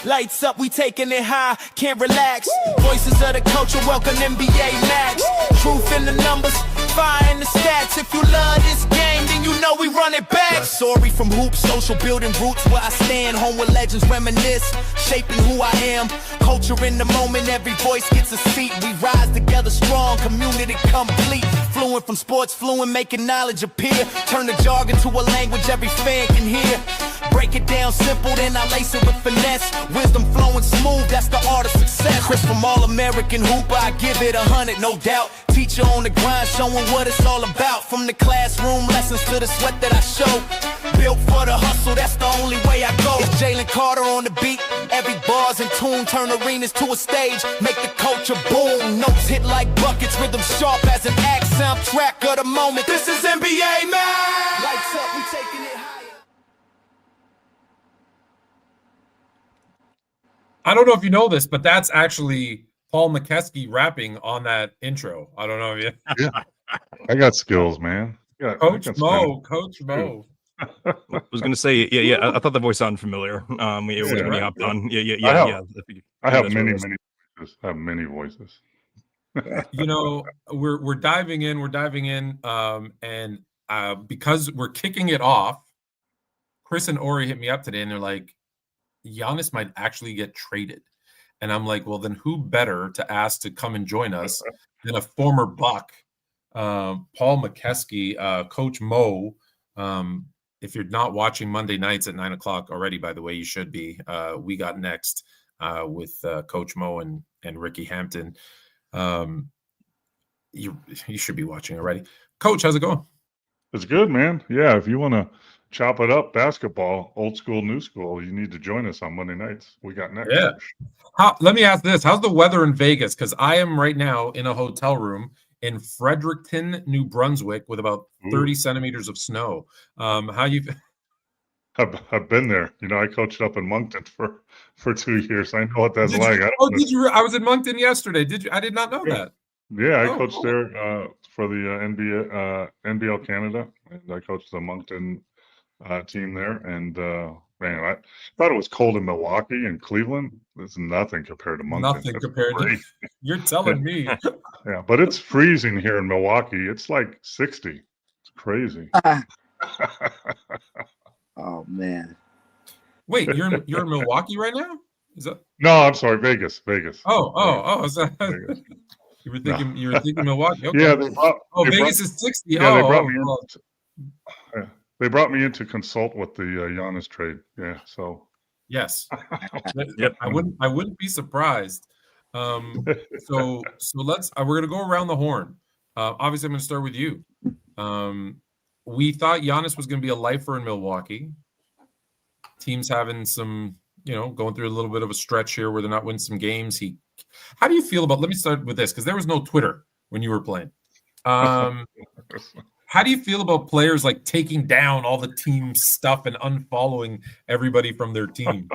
Lights up, we taking it high, can't relax. Voices of the culture, welcome NBA Max. Truth in the numbers, fire in the stats. If you love this game, then you know we run it back. Sorry from hoops, social building roots where I stand. Home with legends reminisce, shaping who I am. Culture in the moment, every voice gets a seat. We rise together strong, community complete. Fluent from sports, fluent, making knowledge appear. Turn the jargon to a language every fan can hear. Break it down simple, then I lace it with finesse. Wisdom flowing smooth, that's the art of success. Chris from All-American Hooper, I give it 100, no doubt. Teacher on the grind, showing what it's all about. From the classroom lessons to the sweat that I show. Built for the hustle, that's the only way I go. It's Jalen Carter on the beat, every bar's in tune. Turn arenas to a stage, make the culture boom. Notes hit like buckets, rhythm sharp as an axe. Soundtrack of the moment, this is NBA, man! Lights up, we taking it higher. I don't know if you know this, but that's actually Paul McKeskey rapping on that intro. I don't know if you. Yeah, I got skills, man. Yeah, Coach Mo. I was going to say, yeah. I thought the voice sounded familiar. When you hopped on, yeah. I have many voices. I have many voices. You know, we're diving in, and because we're kicking it off, Chris and Ori hit me up today, and they're like, Giannis might actually get traded. And I'm like, well, then who better to ask to come and join us than a former Buck, Paul McKeskey, Coach Mo. If you're not watching Monday nights at 9:00 already, by the way, you should be. We got next with Coach Mo and Ricky Hampton. You should be watching already. Coach, how's it going? It's good, man. Yeah, if you want to chop it up, basketball, old school, new school, you need to join us on Monday nights. We got next. Yeah. Let me ask this. How's the weather in Vegas? Because I am right now in a hotel room in Fredericton, New Brunswick, with about 30 centimeters of snow. How you? I've been there. You know, I coached up in Moncton for 2 years. I know what that's like. Did you? I was in Moncton yesterday. Did you? I did not know that. Yeah, I coached there for the NBL Canada, and I coached the Moncton team there. And man, I thought it was cold in Milwaukee and Cleveland. It's nothing compared to Moncton. Nothing compared to. You're telling me. Yeah, but it's freezing here in Milwaukee. It's like 60. It's crazy. Oh man. Wait, you're in Milwaukee right now? Is that? No, I'm sorry, Vegas. Oh. Vegas. You were thinking Milwaukee. Okay. Yeah, Vegas is 60. Yeah, they brought me in to consult with the Giannis trade. Yeah, so yes. Yep. I wouldn't be surprised. So let's we're gonna go around the horn. Obviously, I'm gonna start with you. We thought Giannis was gonna be a lifer in Milwaukee. Team's having some, going through a little bit of a stretch here where they're not winning some games. How do you feel about? Let me start with this because there was no Twitter when you were playing. How do you feel about players like taking down all the team stuff and unfollowing everybody from their team?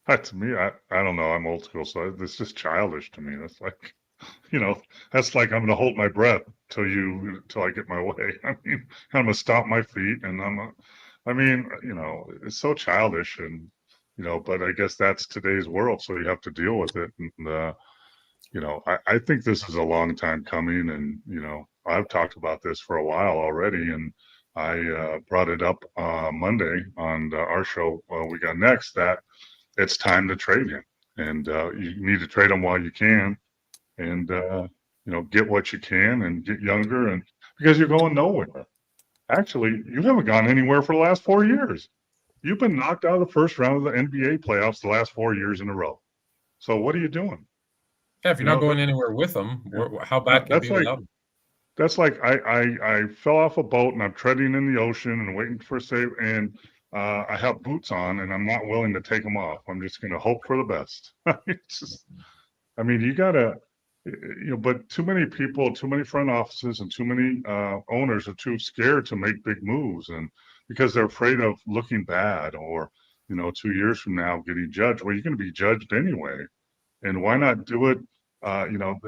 To me, I don't know. I'm old school, so it's just childish to me. That's like, that's like I'm going to hold my breath till I get my way. I mean, I'm going to stomp my feet, and it's so childish, and but I guess that's today's world, so you have to deal with it. And I think this is a long time coming, and I've talked about this for a while already, and I brought it up Monday on our show. We got next that it's time to trade him, and you need to trade him while you can, and get what you can and get younger, and because you're going nowhere. Actually, you haven't gone anywhere for the last 4 years. You've been knocked out of the first round of the NBA playoffs the last 4 years in a row. So what are you doing? Yeah, if you're not going anywhere with them, how bad can it be without them? That's like I fell off a boat and I'm treading in the ocean and waiting for a save, and I have boots on and I'm not willing to take them off. I'm just going to hope for the best. You got to, but too many people, too many front offices, and too many owners are too scared to make big moves, and because they're afraid of looking bad or, 2 years from now getting judged. Well, you're going to be judged anyway. And why not do it?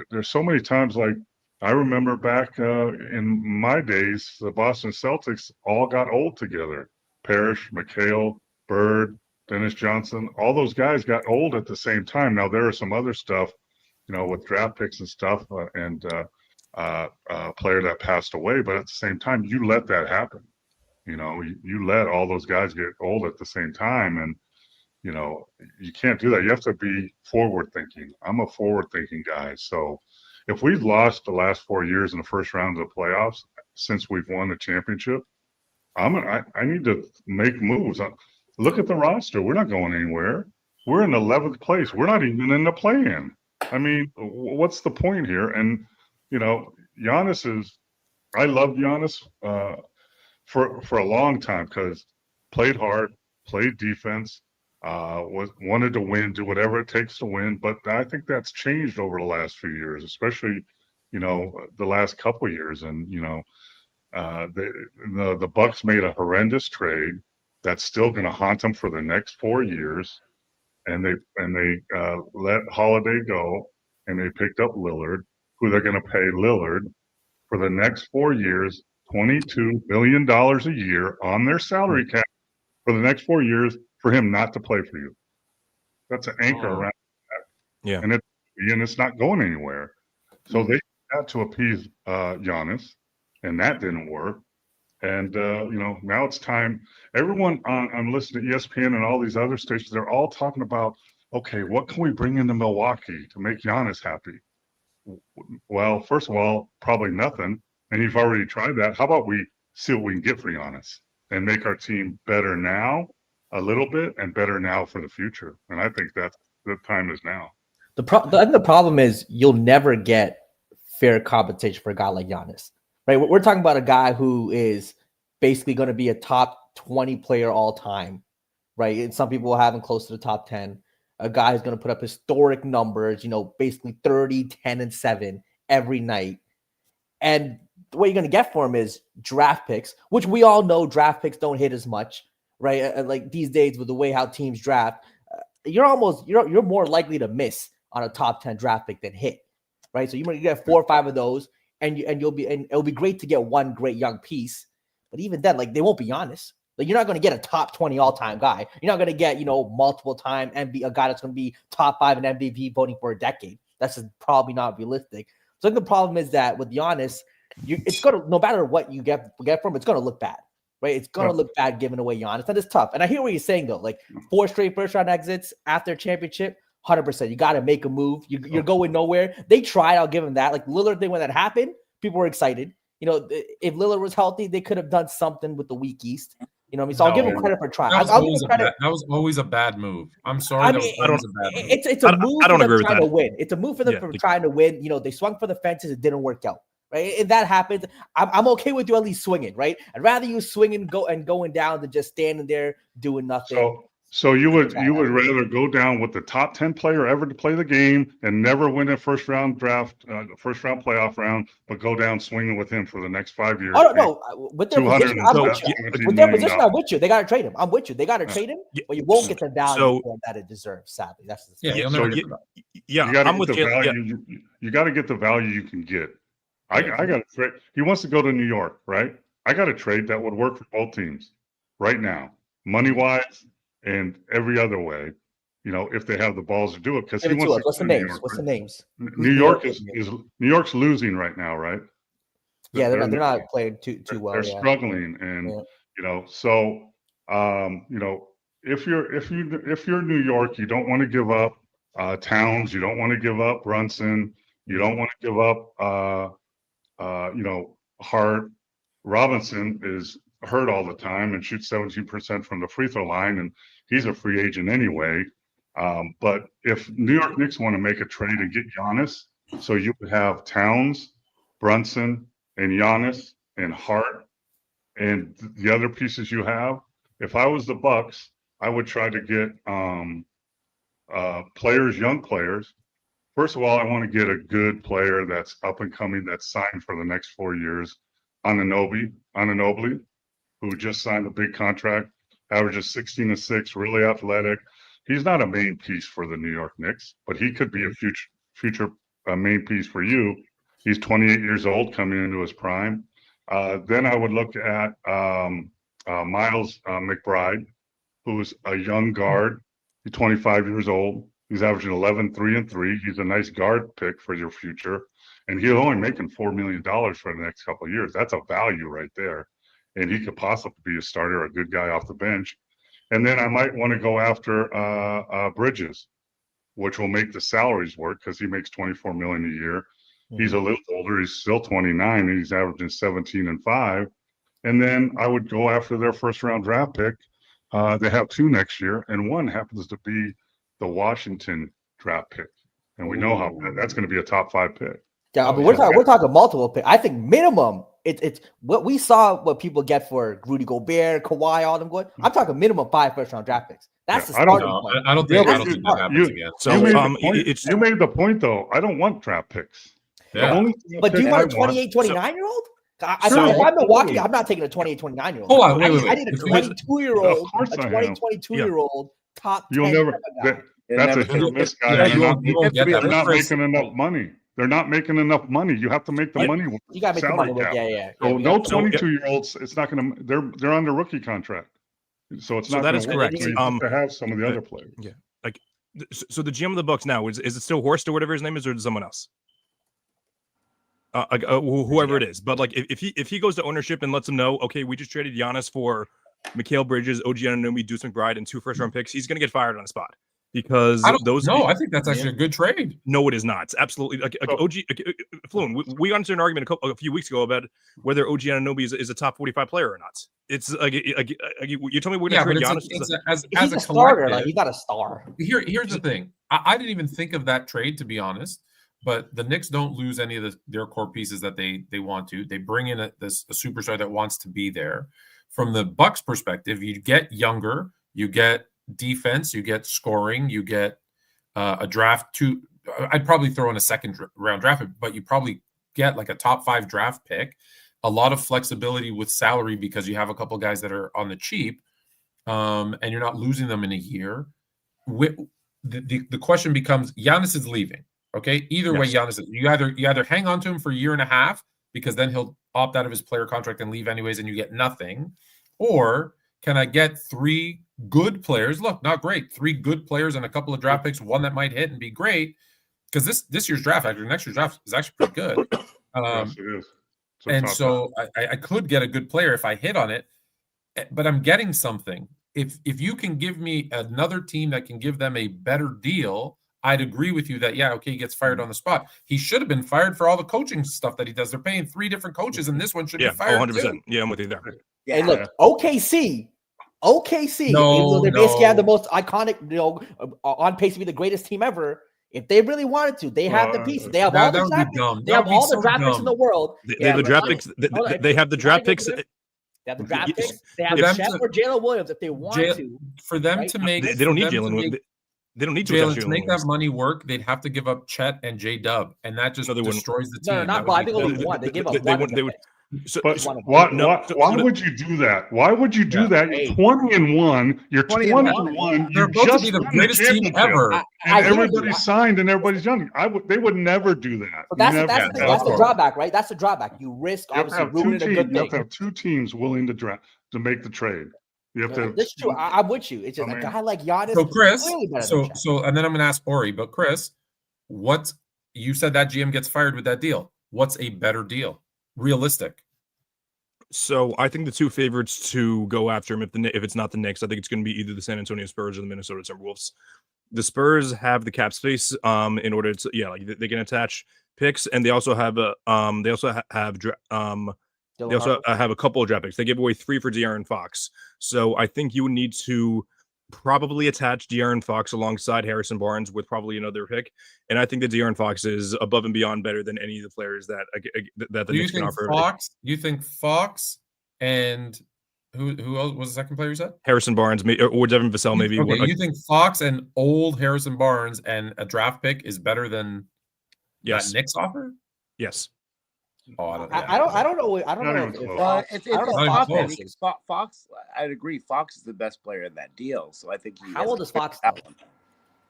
There's so many times, like I remember back in my days, the Boston Celtics all got old together. Parrish, McHale, Bird, Dennis Johnson, all those guys got old at the same time. Now there are some other stuff, with draft picks and stuff, and player that passed away. But at the same time, you let that happen. You let all those guys get old at the same time, and you can't do that. You have to be forward thinking. I'm a forward thinking guy. So if we've lost the last 4 years in the first round of the playoffs since we've won the championship, I need to make moves. Look at the roster. We're not going anywhere. We're in 11th place. We're not even in the play-in. I mean, what's the point here? And Giannis is. I loved Giannis for a long time because played hard, played defense, wanted to win, do whatever it takes to win. But I think that's changed over the last few years, especially the last couple of years. And the Bucks made a horrendous trade that's still going to haunt them for the next 4 years, and they let Holiday go, and they picked up Lillard, who they're going to pay Lillard for the next 4 years, $22 million a year on their salary cap for the next 4 years for him not to play for you. That's an anchor around that. Yeah, and it's not going anywhere. So they had to appease Giannis, and that didn't work. And now it's time. Everyone I'm listening to ESPN and all these other stations, they're all talking about, okay, what can we bring into Milwaukee to make Giannis happy? Well, first of all, probably nothing. And you've already tried that. How about we see what we can get for Giannis and make our team better now a little bit and better now for the future? And I think that's the time is now. I think the problem is you'll never get fair compensation for a guy like Giannis. Right, we're talking about a guy who is basically going to be a top 20 player all time, right? And some people will have him close to the top 10. A guy who's going to put up historic numbers, basically 30, 10, and 7 every night. And what you're going to get for him is draft picks, which we all know draft picks don't hit as much, right? Like these days with the way how teams draft, you're more likely to miss on a top 10 draft pick than hit, right? So you get 4 or 5 of those. And it'll be great to get one great young piece, but even then, like they won't be honest. Like you're not going to get a top 20 all-time guy. You're not going to get multiple time a guy that's going to be top 5 in MVP voting for a decade. That's just probably not realistic. So I think the problem is that with Giannis, it's going to, no matter what you get from, it's going to look bad, right? It's going to look bad giving away Giannis. That is tough. And I hear what you're saying though. Like 4 straight first-round exits after a championship. 100%. You got to make a move. You're going nowhere. They tried. I'll give them that. Like Lillard thing, when that happened, people were excited. If Lillard was healthy, they could have done something with the weak East. You know what I mean? So I'll give them credit for trying. That was always a bad move. I'm sorry. That was always a bad move. It's a move I don't for them agree with trying that. to win. It's a move for them for trying to win. They swung for the fences. It didn't work out. Right? If that happens, I'm okay with you at least swinging. Right? I'd rather you swinging going down than just standing there doing nothing. So you would rather go down with the top 10 player ever to play the game and never win a first round playoff round, but go down swinging with him for the next 5 years. Oh no, with their position, I'm with you. With their position, I'm with you. They got to trade him. I'm with you. They got to trade him, but you won't get the value that it deserves. Sadly, that's the thing. I'm with you. You got to get the value you can get. I got to trade. He wants to go to New York, right? I got a trade that would work for both teams right now, money wise. And every other way, if they have the balls to do it, because he wants to. What's the names? What's the names? New York's losing right now, right? Yeah, they're not playing too well. They're struggling, and so if you're New York, you don't want to give up Towns, you don't want to give up Brunson, you don't want to give up Hart. Robinson is hurt all the time and shoots 17% from the free throw line, and he's a free agent anyway. But if New York Knicks want to make a trade and get Giannis, so you would have Towns, Brunson, and Giannis, and Hart, and the other pieces you have. If I was the Bucks, I would try to get young players. First of all, I want to get a good player that's up and coming, that's signed for the next 4 years. Anunoby, who just signed a big contract, averages 16 and 6, really athletic. He's not a main piece for the New York Knicks, but he could be a future main piece for you. He's 28 years old, coming into his prime. Then I would look at Miles McBride, who's a young guard. He's 25 years old. He's averaging 11, 3 and 3. He's a nice guard pick for your future. And he's only making $4 million for the next couple of years. That's a value right there. And he could possibly be a starter, a good guy off the bench. And then I might want to go after Bridges, which will make the salaries work because he makes $24 million a year. He's a little older. He's still 29, and he's averaging 17 and 5. And then I would go after their first round draft pick. They have 2 next year, and one happens to be the Washington draft pick. And we know how that's going to be a top 5 pick. Yeah, but we're talking multiple picks. I think minimum it's what we saw what people get for Rudy Gobert, Kawhi, all them good. I'm talking minimum 5 first round draft picks. That's the starting point. I don't think that happens again. So you made the point though. I don't want draft picks. Yeah. But do you want a 28, 29-year-old? If I'm Milwaukee, I'm not taking a 28, 29-year-old. Hold on, wait. I need a 22-year-old, a 22-year-old top 10. You'll never. That's a hit miss guy. They're not making enough money. They're not making enough money. You have to make the money. You got to make the money. Yeah. So no 22-year-olds. It's not going to. They're under rookie contract. So it's not. That is correct. To have some of the other players. Yeah. Like, so the GM of the Bucks now is it still Horst or whatever his name is, or is it someone else? Whoever it is, but like if he goes to ownership and lets them know, okay, we just traded Giannis for Mikal Bridges, OG Anunoby, Deuce McBride, and 2 first-round picks, he's going to get fired on the spot because I think that's actually a good trade. No, it is not. It's absolutely like OG Floon. We got into an argument a few weeks ago about whether OG Anunoby is a top 45 player or not. It's like you told me we're going to trade Giannis as a starter. Like, he got a star. Here's the thing. I didn't even think of that trade, to be honest. But the Knicks don't lose any of their core pieces that they want to. They bring in a superstar that wants to be there. From the Bucks' perspective, you get younger, you get defense, you get scoring, you get a draft. I'd probably throw in a second round draft, but you probably get like a top 5 draft pick. A lot of flexibility with salary because you have a couple guys that are on the cheap, and you're not losing them in a year. The question becomes: Giannis is leaving. Okay, either way, Giannis, you either hang on to him for a year and a half because then he'll opt out of his player contract and leave anyways, and you get nothing, or can I get 3 good players? Look, not great, 3 good players and a couple of draft picks, one that might hit and be great, because this year's draft, actually next year's draft is actually pretty good. Yes, it is. And so I could get a good player if I hit on it, but I'm getting something. If you can give me another team that can give them a better deal, I'd agree with you that, he gets fired on the spot. He should have been fired for all the coaching stuff that he does. They're paying 3 different coaaches, and this one should be fired 100%. too. Yeah, I'm with you there. Yeah. And look, OKC, they basically have the most iconic, on pace to be the greatest team ever. If they really wanted to, they have the pieces. They have all the draft picks. They have all the draft picks in the world. They have the draft picks. They have the draft picks. They have the draft picks. They have Chet or Jalen Williams if they want to. For them to make, they don't need Jalen. They don't need Jalen to make that money work. They'd have to give up Chet and J-Dub, and that just destroys the team. No, I think only one. They give up one. Why would you do that? Why would you do that? You're 20-1. You're 20-1. They're supposed to be the greatest team ever. And everybody's signed and everybody's young. They would never do that. But that's the drawback, right? That's the drawback. You risk obviously ruining a good thing. You have to have 2 teams willing to make the trade. You have to. That's true. I'm with you. It's just a guy like Giannis. So Chris, and then I'm going to ask Ori, but Chris, you said that GM gets fired with that deal. What's a better deal? Realistic. So I think the 2 favorites to go after him, if it's not the Knicks, I think it's going to be either the San Antonio Spurs or the Minnesota Timberwolves. The Spurs have the cap space in order to they can attach picks, and they also have a couple of draft picks. They gave away 3 for De'Aaron Fox. So I think you would need to probably attach De'Aaron Fox alongside Harrison Barnes with probably another pick. And I think that De'Aaron Fox is above and beyond better than any of the players that the Knicks can offer. You think Fox and who else was the second player you said? Harrison Barnes or Devin Vassell maybe. Okay, you think Fox and old Harrison Barnes and a draft pick is better than that Knicks offer? Yes. Oh, I don't know. If Fox, I'd agree. Fox is the best player in that deal. So I think how old is Fox?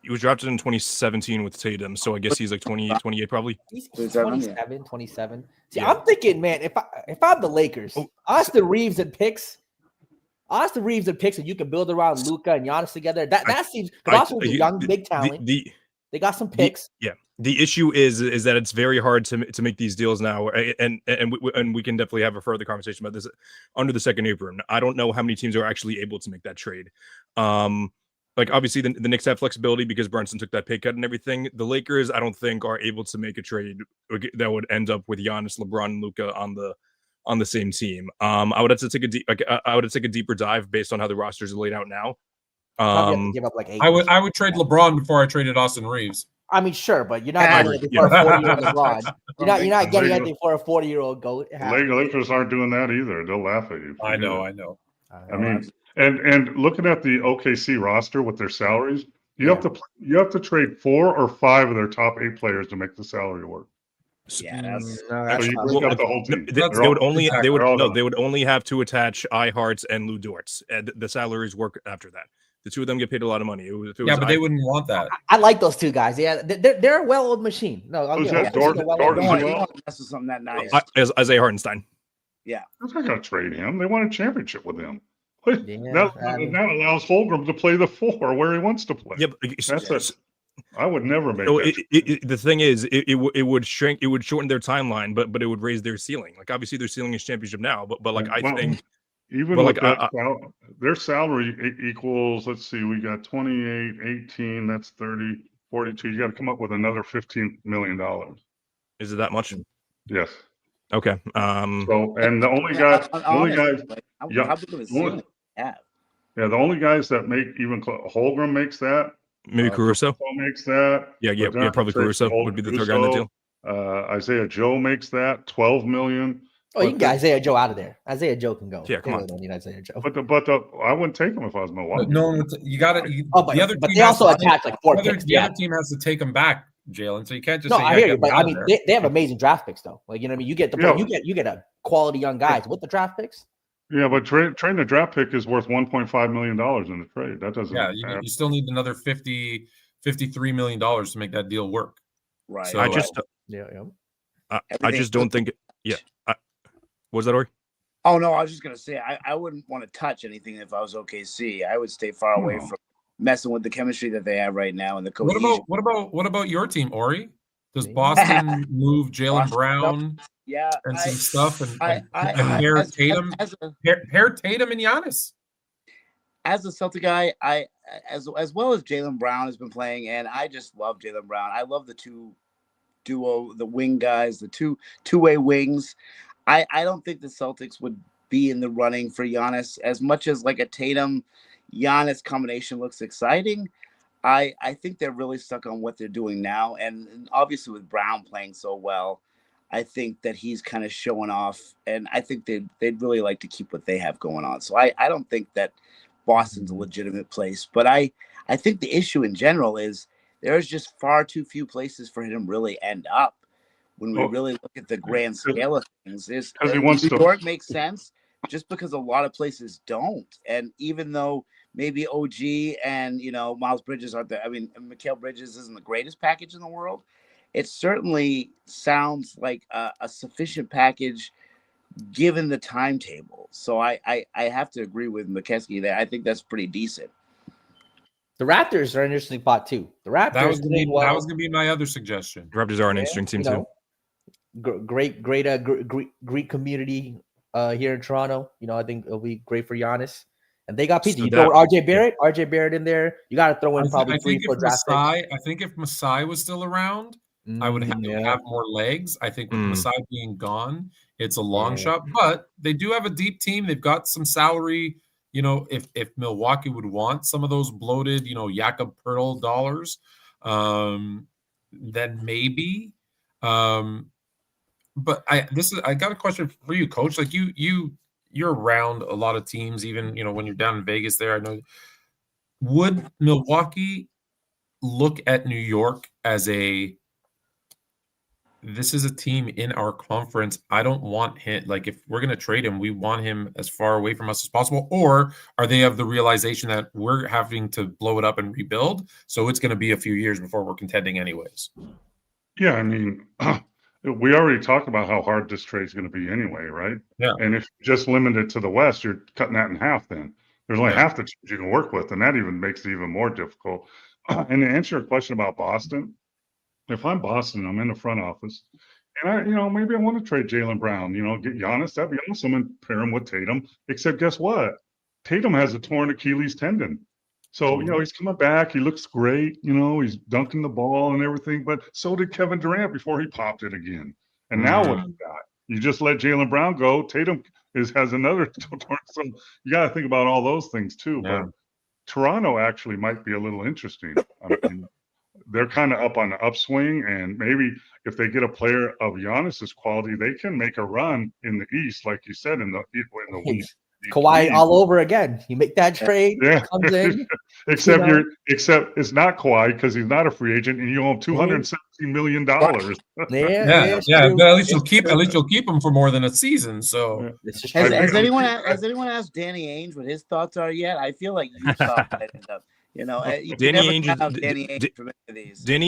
He was drafted in 2017 with Tatum, so I guess he's like 28 probably. He's 27. See, I'm thinking, man, if I'm the Lakers, Austin Reeves and picks, Austin Reeves and picks that you can build around Luka and Giannis together. That seems I- because Austin's a young, big the, talent. the They got some picks. the issue is that it's very hard to make these deals now, and we can definitely have a further conversation about this under the second apron. I don't know how many teams are actually able to make that trade. Like obviously the Knicks have flexibility because Brunson took that pay cut and everything. The Lakers, I don't think, are able to make a trade that would end up with Giannis, LeBron, and Luka on the same team. I would have to take a deeper dive based on how the rosters are laid out now. Probably have to give up like 8. I would trade LeBron before I traded Austin Reeves. I mean, sure, but you're not getting anything for a 40-year-old LeBron. You're not getting anything for a 40-year-old GOAT. Lakers aren't doing that either. They'll laugh at you. I know. I mean, and looking at the OKC roster with their salaries, you have to trade 4 or 5 of their top 8 players to make the salary work. Yeah, that's So you break up the whole team. They would only have to attach iHearts and Lou Dortz. And the salaries work after that. The two of them get paid a lot of money. But they wouldn't want that. I like those two guys. Yeah, they're a well-oiled machine. No, Who's that? Dortz as well? This is something that nice. Isaiah Hartenstein. Yeah, They're not going to trade him. They won a championship with him. Yeah, that allows Holmgren to play the 4 where he wants to play. Yeah, but I would never make so that. the thing is, it would shrink. It would shorten their timeline, but it would raise their ceiling. Like obviously, their ceiling is championship now, but like I think even with their salary equals. Let's see, we got 28, 18. That's 30, 42. You got to come up with another $15 million. Is it that much? Yes. Okay. So and the only guys, the only guys that make even Holmgren makes that. Maybe Caruso makes that. Yeah, probably Caruso would be the third guy in the deal. Isaiah Joe makes that $12 million. Oh, you can get Isaiah Joe out of there. Isaiah Joe can go. Yeah, come on. Don't need Isaiah Joe. But I wouldn't take him if I was Milwaukee. No, you got to. But they also attach like 4 picks. The other team has to take him back, Jalen. So you can't just. No, say, I hear you, but I mean, they have amazing draft picks though. Like you know what I mean. You get a quality young guys with the draft picks. Yeah, but trading the draft pick is worth $1.5 million in the trade. That doesn't. Yeah, you still need another $53 million to make that deal work. Right. So, I just don't think. Yeah. Was that Ori? Oh no, I was just gonna say I wouldn't want to touch anything if I was OKC. I would stay far away from messing with the chemistry that they have right now and the cohesion. What about your team, Ori? Does Boston move Jaylen Brown? Yeah, and some stuff and pair Tatum and Giannis. As a Celtic guy, as well as Jaylen Brown has been playing, and I just love Jaylen Brown. I love the duo, the wing guys, the two-way wings. I don't think the Celtics would be in the running for Giannis as much as like a Tatum Giannis combination looks exciting. I think they're really stuck on what they're doing now, and obviously with Brown playing so well, I think that he's kind of showing off, and I think they'd really like to keep what they have going on. So I don't think that Boston's a legitimate place, but I think the issue in general is there's just far too few places for him to really end up. When we really look at the grand scale of things, New York makes sense just because a lot of places don't. And even though maybe OG and, Miles Bridges aren't there, I mean, Mikal Bridges isn't the greatest package in the world. It certainly sounds like a sufficient package given the timetable. So I have to agree with McKeskey there. I think that's pretty decent. The Raptors are an interesting pot too. The Raptors that was going to be my other suggestion. The Raptors are an interesting team too. Great Greek community here in Toronto. I think it'll be great for Giannis. And they got pieces. You throw RJ Barrett in there. You got to throw in probably 3-4 draft picks. I think if Masai was still around, I would have more legs. I think with Masai being gone, it's a long shot. But they do have a deep team. They've got some salary. If Milwaukee would want some of those bloated, Jakob Poeltl dollars, then maybe. But I got a question for you, Coach. Like you're around a lot of teams, even when you're down in Vegas. There, I know. Would Milwaukee look at New York as this is a team in our conference? I don't want him. Like if we're going to trade him, we want him as far away from us as possible. Or are they of the realization that we're having to blow it up and rebuild? So it's going to be a few years before we're contending anyways. Yeah, I mean. we already talked about how hard this trade is going to be anyway, right? Yeah. And if you just limit it to the West, you're cutting that in half. Then there's only Yeah. half the teams you can work with, and that even makes it even more difficult. And to answer your question about Boston, if I'm Boston, I'm in the front office, and maybe I want to trade Jaylen Brown, get Giannis, that'd be awesome, and pair him with Tatum. Except guess what? Tatum has a torn Achilles tendon. So, he's coming back. He looks great. He's dunking the ball and everything. But so did Kevin Durant before he popped it again. And now what you got? You just let Jaylen Brown go. Tatum has another torn. So you got to think about all those things too. Yeah. But Toronto actually might be a little interesting. I mean, they're kind of up on the upswing, and maybe if they get a player of Giannis's quality, they can make a run in the East, like you said, in the West. Kawhi all over again. You make that trade, comes in. except it's not Kawhi because he's not a free agent, and you owe him $217 million. Yeah. But at least you'll keep him for more than a season. So has anyone asked Danny Ainge what his thoughts are yet? I feel like you thought that enough. Danny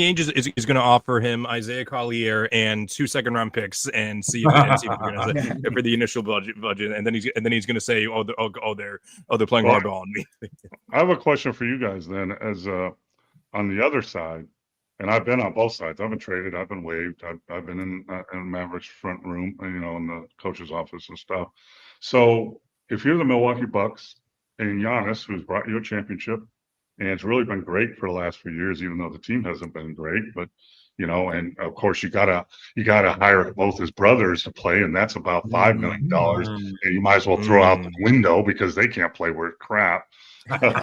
Ainge is going to offer him Isaiah Collier and 2 second-round picks and see if they're going to say for the initial budget, and then he's going to say, they're playing hardball on me. I have a question for you guys then, as on the other side, and I've been on both sides. I've been traded, I've been waived, I've been in Mavericks front room, in the coach's office and stuff. So if you're the Milwaukee Bucks and Giannis, who's brought you a championship, and it's really been great for the last few years, even though the team hasn't been great. But and of course you gotta hire both his brothers to play, and that's about $5 million. And you might as well throw out the window because they can't play worth crap. So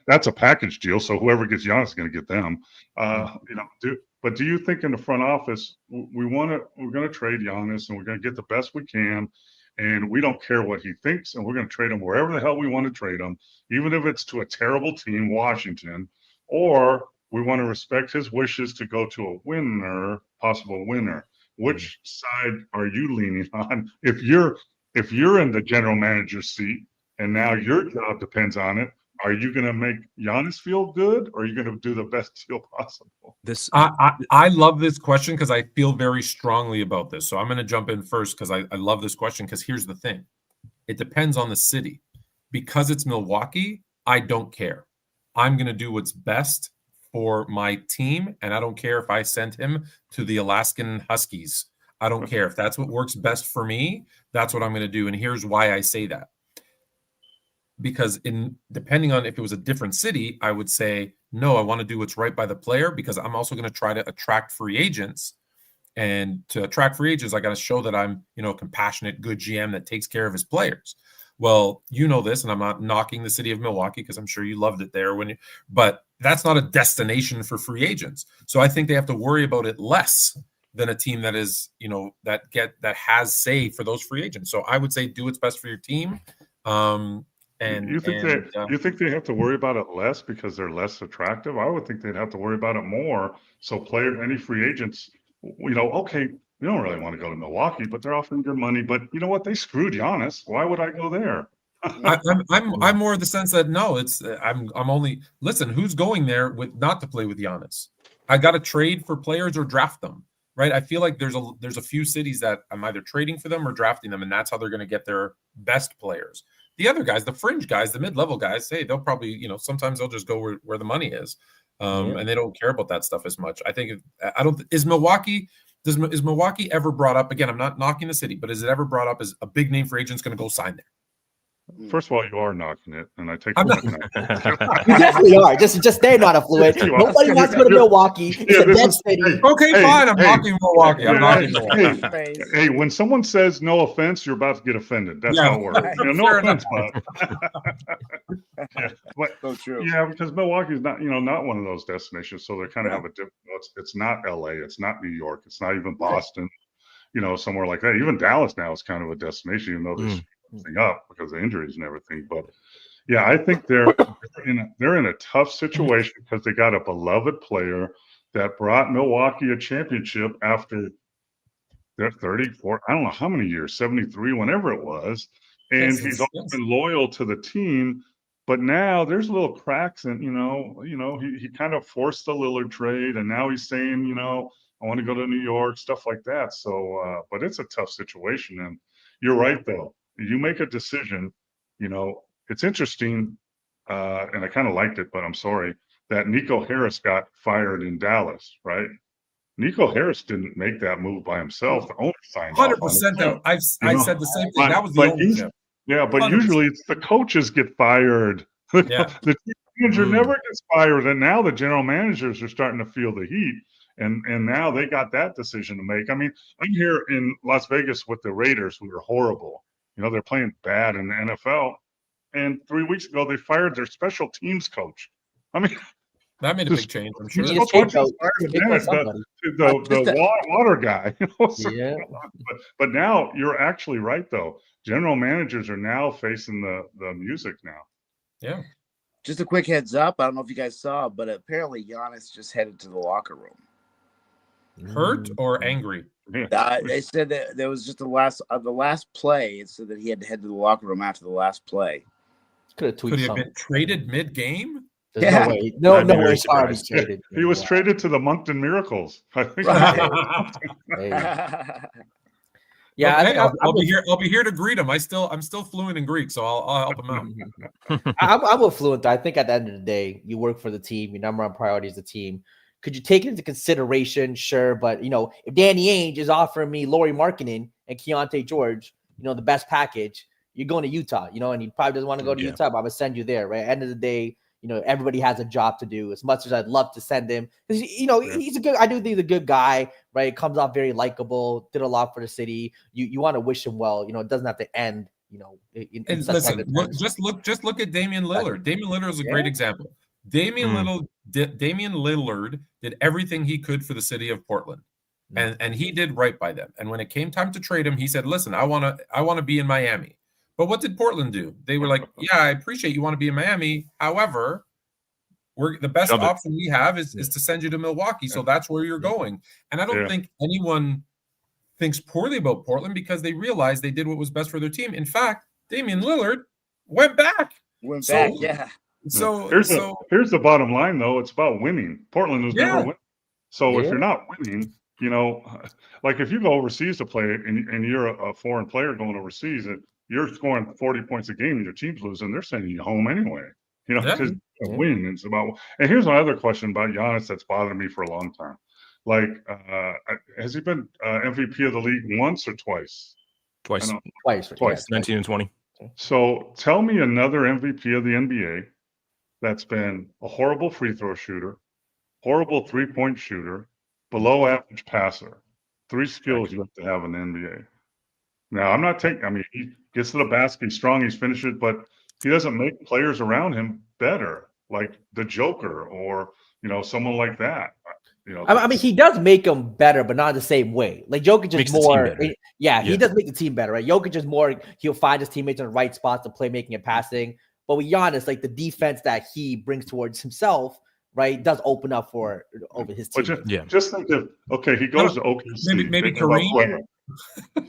that's a package deal. So whoever gets Giannis is going to get them. But do you think in the front office we're going to trade Giannis and we're going to get the best we can? And we don't care what he thinks, and we're going to trade him wherever the hell we want to trade him, even if it's to a terrible team, Washington, or we want to respect his wishes to go to a possible winner. Which side are you leaning on? If you're in the general manager's seat and now your job depends on it, are you going to make Giannis feel good, or are you going to do the best deal possible? I love this question because I feel very strongly about this. So I'm going to jump in first because I love this question, because here's the thing. It depends on the city. Because it's Milwaukee, I don't care. I'm going to do what's best for my team, and I don't care if I send him to the Alaskan Huskies. I don't care. If that's what works best for me, that's what I'm going to do. And here's why I say that. Because depending on if it was a different city, I would say, no, I want to do what's right by the player, because I'm also going to try to attract free agents. And to attract free agents, I got to show that I'm, a compassionate, good GM that takes care of his players. Well, you know this, and I'm not knocking the city of Milwaukee because I'm sure you loved it there but that's not a destination for free agents. So I think they have to worry about it less than a team that is, that has say for those free agents. So I would say do what's best for your team. And you think they have to worry about it less because they're less attractive? I would think they'd have to worry about it more. So any free agents, okay, we don't really want to go to Milwaukee, but they're offering good money. But you know what? They screwed Giannis. Why would I go there? I'm more of the sense that no, I'm only listen. Who's going there not to play with Giannis? I got to trade for players or draft them, right? I feel like there's a few cities that I'm either trading for them or drafting them, and that's how they're going to get their best players. The other guys, the fringe guys, the mid-level guys, hey, they'll probably, sometimes they'll just go where the money is, and they don't care about that stuff as much. I think is Milwaukee ever brought up again? I'm not knocking the city, but is it ever brought up as a big name free agent's going to go sign there? First of all, you are knocking it, and I take it. You definitely are. Just they're not affluent. Nobody wants to go to Milwaukee. It's a dead city. Okay, fine. I'm knocking Milwaukee. I'm knocking Milwaukee. Hey, when someone says no offense, you're about to get offended. That's how it works. No offense, but so true. Yeah, because Milwaukee's not one of those destinations, so they kind of have a different. It's not LA. It's not New York. It's not even Boston. Somewhere like that. Even Dallas now is kind of a destination, even though there's thing up because of injuries and everything. But yeah, I think they're in a tough situation because they got a beloved player that brought Milwaukee a championship after their 34, I don't know how many years, 73, whenever it was. And he's always been loyal to the team. But now there's little cracks, and he kind of forced the Lillard trade, and now he's saying, I I want to go to New York, stuff like that. So, but it's a tough situation. And you're right, though. You make a decision, it's interesting. And I kind of liked it, but I'm sorry that Nico Harris got fired in Dallas, right? Nico Harris didn't make that move by himself. The owner signed off on it. 100%. Though I said the same thing. That was the ownership. Yeah, but 100%. usually it's the coaches get fired. Yeah. The team manager never gets fired, and now the general managers are starting to feel the heat, and now they got that decision to make. I mean, I'm here in Las Vegas with the Raiders, who are horrible. They're playing bad in the NFL, and 3 weeks ago they fired their special teams coach. I mean, that made a big change. I'm sure. The water guy. Yeah. But now you're actually right, though. General managers are now facing the music now. Yeah. Just a quick heads up. I don't know if you guys saw, but apparently Giannis just headed to the locker room. Hurt or angry? They said that there was just the last play. It said that he had to head to the locker room after the last play. Could he have been traded mid-game? There's no way. No way. He's already traded. He was traded to the Moncton Miracles. I think. Yeah, okay, I'll be here. I'll be here to greet him. I'm still fluent in Greek, so I'll help him out. I'm a fluent. I think at the end of the day, you work for the team. Your number one priority is the team. Could you take it into consideration? Sure, but if Danny Ainge is offering me Lauri Markkanen and Keontae George, the best package, you're going to Utah. And he probably doesn't want to go to Utah, but I'm gonna send you there. Right? At the end of the day, everybody has a job to do. As much as I'd love to send him, because he's a good. I do think he's a good guy, right? Comes off very likable. Did a lot for the city. You want to wish him well. It doesn't have to end. And listen, just look at Damian Lillard. Damian Lillard is a great example. Damian Lillard did everything he could for the city of Portland, and he did right by them. And when it came time to trade him, he said, "Listen, I want to be in Miami." But what did Portland do? They were like, "Yeah, I appreciate you want to be in Miami. However, the best option we have is to send you to Milwaukee. So that's where you're going." And I don't think anyone thinks poorly about Portland because they realized they did what was best for their team. In fact, Damian Lillard went back. So here's the bottom line, though. It's about winning. Portland was never winning. So if you're not winning, like if you go overseas to play and you're a foreign player going overseas and you're scoring 40 points a game and your team's losing, they're sending you home anyway. Because win. It's about. And here's my other question about Giannis that's bothered me for a long time. Like, has he been MVP of the league once or twice? Twice. 19 and 20. So tell me another MVP of the NBA that's been a horrible free throw shooter, horrible 3-point shooter, below average passer. 3 skills you have to have in the NBA. Now, I'm not taking – I mean, he gets to the basket, he's strong, he's finished it, but he doesn't make players around him better, like the Joker or, someone like that. I mean, he does make them better, but not the same way. Like Jokic is more – he does make the team better, right? Jokic is more – he'll find his teammates in the right spots to playmaking and passing. But with Giannis, like the defense that he brings towards himself, right, does open up for over his team. Just think of he goes to OKC. Maybe Kareem.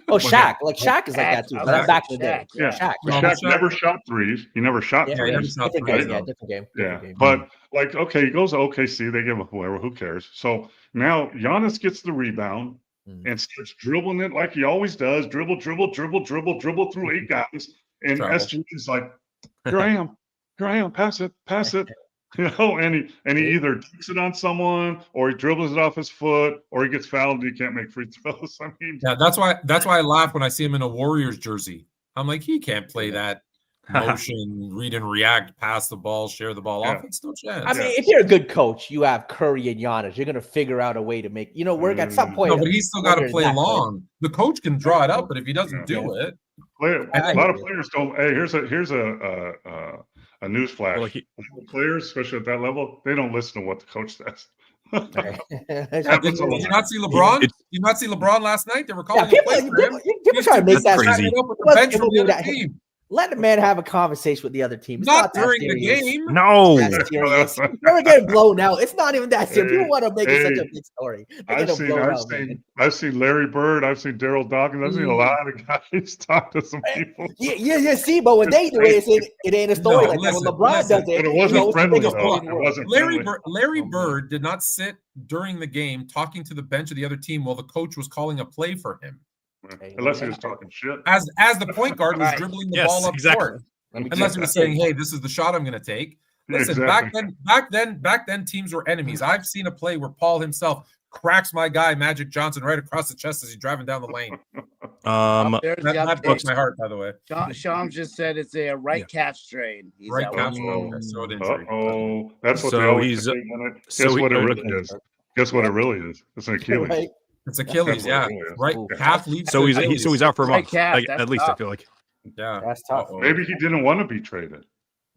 Shaq. Like Shaq is like that too. Back in the day. Shaq never shot threes. He never shot threes. Different game. But he goes to OKC. They give up whoever. Who cares? So now Giannis gets the rebound and starts dribbling it like he always does. Dribble through 8 guys. And SG is like, here I am. Pass it. And he either takes it on someone or he dribbles it off his foot or he gets fouled and he can't make free throws. I mean, that's why I laugh when I see him in a Warriors jersey. I'm like, he can't play that motion, read and react, pass the ball, share the ball off. It's no chance. I mean, if you're a good coach, you have Curry and Giannis. You're gonna figure out a way to make work at some point. No, but he's still got to play long. The coach can draw it up, but if he doesn't do it, a lot of players don't. Hey, here's a news flash. Players, especially at that level, they don't listen to what the coach says. Did you not see LeBron? Did you not see LeBron last night? They were calling people trying to make that crazy. With the bench from the other team. Let the man have a conversation with the other team. It's Not that during the serious. game. No. That's serious. You're getting blown out. It's not even that serious. People want to make it such a big story. They're I've getting seen, blown I've out, man. seen, I've seen Larry Bird. I've seen Daryl Dawkins. I've seen a lot of guys talk to some people. Yeah. See, but when they do it, it ain't a story No, like that. When listen, LeBron does it, But it wasn't it's the friendly, biggest though. story in the It world. wasn't Larry friendly. Larry Oh, man. Bird did not sit during the game talking to the bench of the other team while the coach was calling a play for him. Unless he was talking shit. As the point guard was Right. dribbling the Yes, ball up exactly. court. Unless he was saying, "Hey, this is the shot I'm going to take." Listen, Exactly. back then, teams were enemies. I've seen a play where Paul himself cracks my guy Magic Johnson right across the chest as he's driving down the lane. There's the That broke update. my heart, by the way. Sean just said it's a right calf strain. He's Right out. calf throat injury. Oh, that's what they So always he's- say. Guess so he- what it oh, really is. Guess what it really is. It's an Achilles. Right? It's Achilles, That's what yeah. it really is. Right Ooh. calf leads So to he's Achilles. out for a Right month. calf, Like, that's at least I tough. feel like. Yeah. That's tough. Uh-oh. Maybe he didn't want to be traded.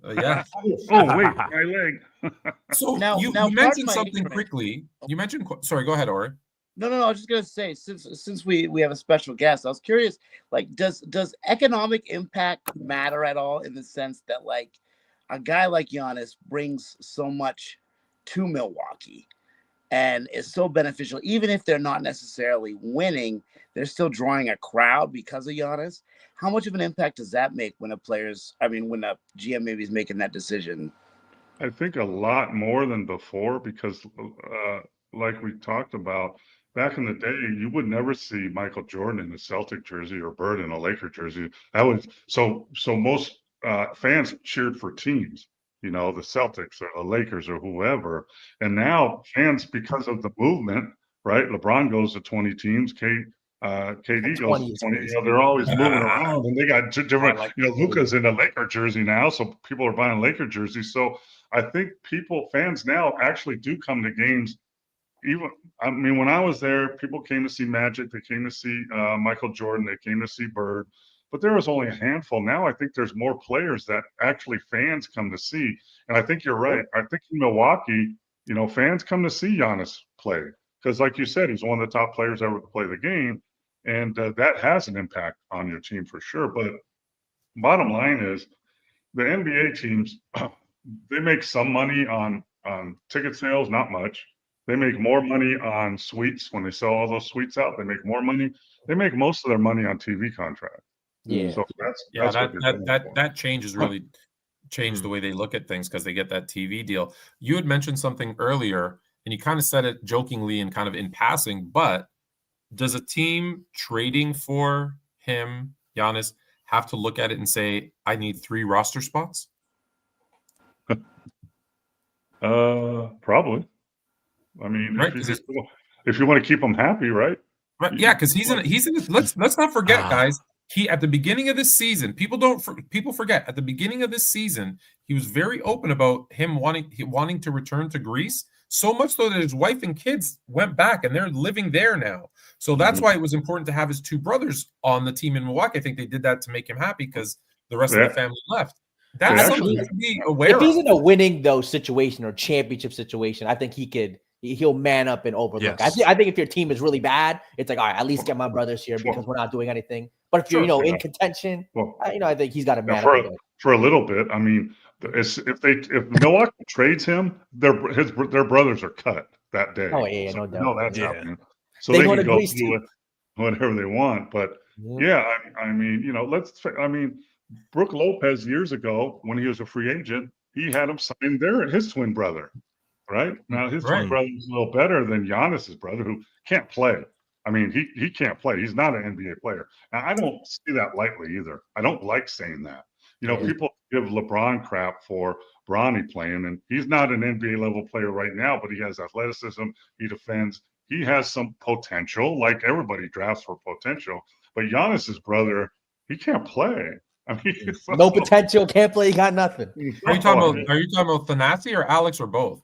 Yeah. Oh, wait, my leg. So Now, you pardon mentioned my something ignorance. quickly. You mentioned sorry, go ahead, Ori. No. I was just gonna say, since we have a special guest, I was curious. Like, does economic impact matter at all in the sense that like a guy like Giannis brings so much to Milwaukee and is so beneficial, even if they're not necessarily winning, they're still drawing a crowd because of Giannis. How much of an impact does that make when when a GM maybe is making that decision? I think a lot more than before because, like we talked about, back in the day, you would never see Michael Jordan in a Celtic jersey or Bird in a Laker jersey. That was so most fans cheered for teams, the Celtics or the Lakers or whoever. And now fans, because of the movement, right? LeBron goes to 20 teams. KD goes 20 to is 20. crazy. They're always moving around, and they got different. I like Luka's in a Laker jersey now, so people are buying Laker jerseys. So I think fans now actually do come to games. When I was there, people came to see Magic, they came to see Michael Jordan, they came to see Bird, but there was only a handful. Now I think there's more players that actually fans come to see. And I think you're right. I think in Milwaukee, fans come to see Giannis play because, like you said, he's one of the top players ever to play the game. And that has an impact on your team for sure. But bottom line is the NBA teams, they make some money on ticket sales, not much. They make more money on suites when they sell all those suites out. They make more money. They make most of their money on TV contracts. Yeah. So Yeah, that's what they're doing for. that changes really changed the way they look at things because they get that TV deal. You had mentioned something earlier, and you kind of said it jokingly and kind of in passing, but does a team trading for him, Giannis, have to look at it and say, I need 3 roster spots? Probably. I mean, Right, if you want to keep them happy, right? Right, yeah, because he's in. Let's not forget, guys. He at the beginning of this season, people forget at the beginning of this season, he was very open about him wanting to return to Greece. So much so that his wife and kids went back and they're living there now. So that's why it was important to have his 2 brothers on the team in Milwaukee. I think they did that to make him happy because the rest of the family left. That's something to be aware If he's of. in a winning situation or championship situation, I think he'll man up and overlook. Yes. I think if your team is really bad, it's like, all right, at least get my brothers here because we're not doing anything. But if you're, in contention, I think he's got to man up. For a little bit. I mean, if Milwaukee trades him, their brothers are cut that day. Oh yeah, no doubt. That's Yeah. happening. So They they go can to go Greece do it whatever they want. But Brooke Lopez years ago when he was a free agent, he had him sign his twin brother. Right now, his twin brother is a little better than Giannis's brother, who can't play. I mean, he can't play. He's not an NBA player. Now, I don't see that lightly either. I don't like saying that. People give LeBron crap for Bronny playing, and he's not an NBA level player right now, but he has athleticism. He defends. He has some potential, like everybody drafts for potential. But Giannis's brother, he can't play. I mean, No potential, can't play, he got nothing. Are you talking about Thanasi or Alex or both?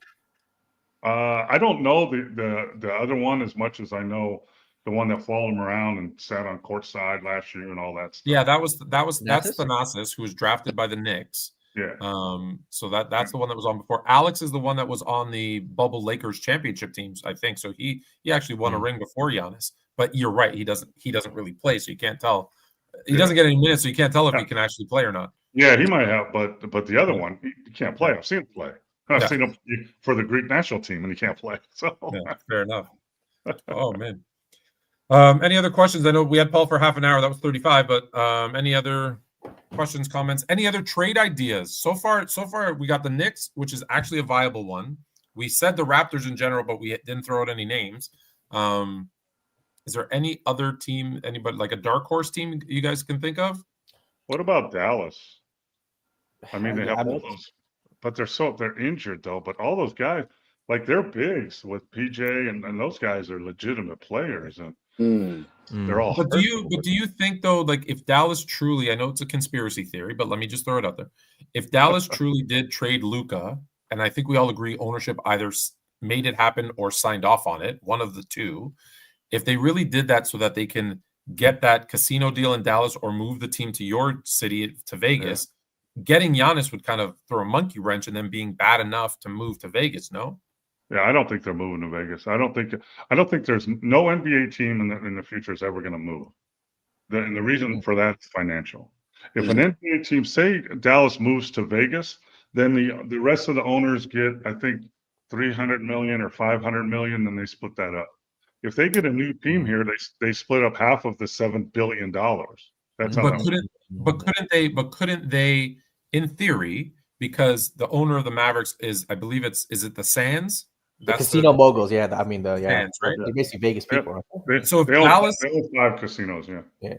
I don't know the other one as much as I know the one that followed him around and sat on courtside last year and all that stuff. Yeah, that's Thanasis, who was drafted by the Knicks. Yeah. So that's the one that was on before. Alex is the one that was on the bubble Lakers championship teams, I think. So he actually won a ring before Giannis. But you're right, he doesn't really play, so you can't tell he doesn't get any minutes, so you can't tell if he can actually play or not. Yeah, he might have, but the other one, he can't play. I've seen him play. I've Yeah. seen him for the Greek national team, and he can't play. So Yeah, fair enough. Oh man. Any other questions? I know we had Paul for half an hour. That was 35. But any other questions, comments? Any other trade ideas? So far, we got the Knicks, which is actually a viable one. We said the Raptors in general, but we didn't throw out any names. Is there any other team, anybody like a dark horse team you guys can think of? what about Dallas? I mean, they Yeah, have all those, but they're injured though. But all those guys, like they're bigs with PJ and those guys are legitimate players, and they're all. But do you think though, like if Dallas truly, I know it's a conspiracy theory, but let me just throw it out there. If Dallas truly did trade Luka, and I think we all agree ownership either made it happen or signed off on it, one of the two. If they really did that so that they can get that casino deal in Dallas or move the team to your city to Vegas, getting Giannis would kind of throw a monkey wrench in them being bad enough to move to Vegas. No. Yeah, I don't think they're moving to Vegas. I don't think there's no NBA team in the future is ever going to move. And the reason for that is financial. If an NBA team, say Dallas moves to Vegas, then the rest of the owners get, I think, 300 million or 500 million, then they split that up. If they get a new team here, they split up half of the $7 billion. That's how. Couldn't they, in theory, because the owner of the Mavericks is, I believe is it the Sands? The casino moguls, yeah. Sands, right? They're basically Vegas people. So if Dallas, they own 5 casinos,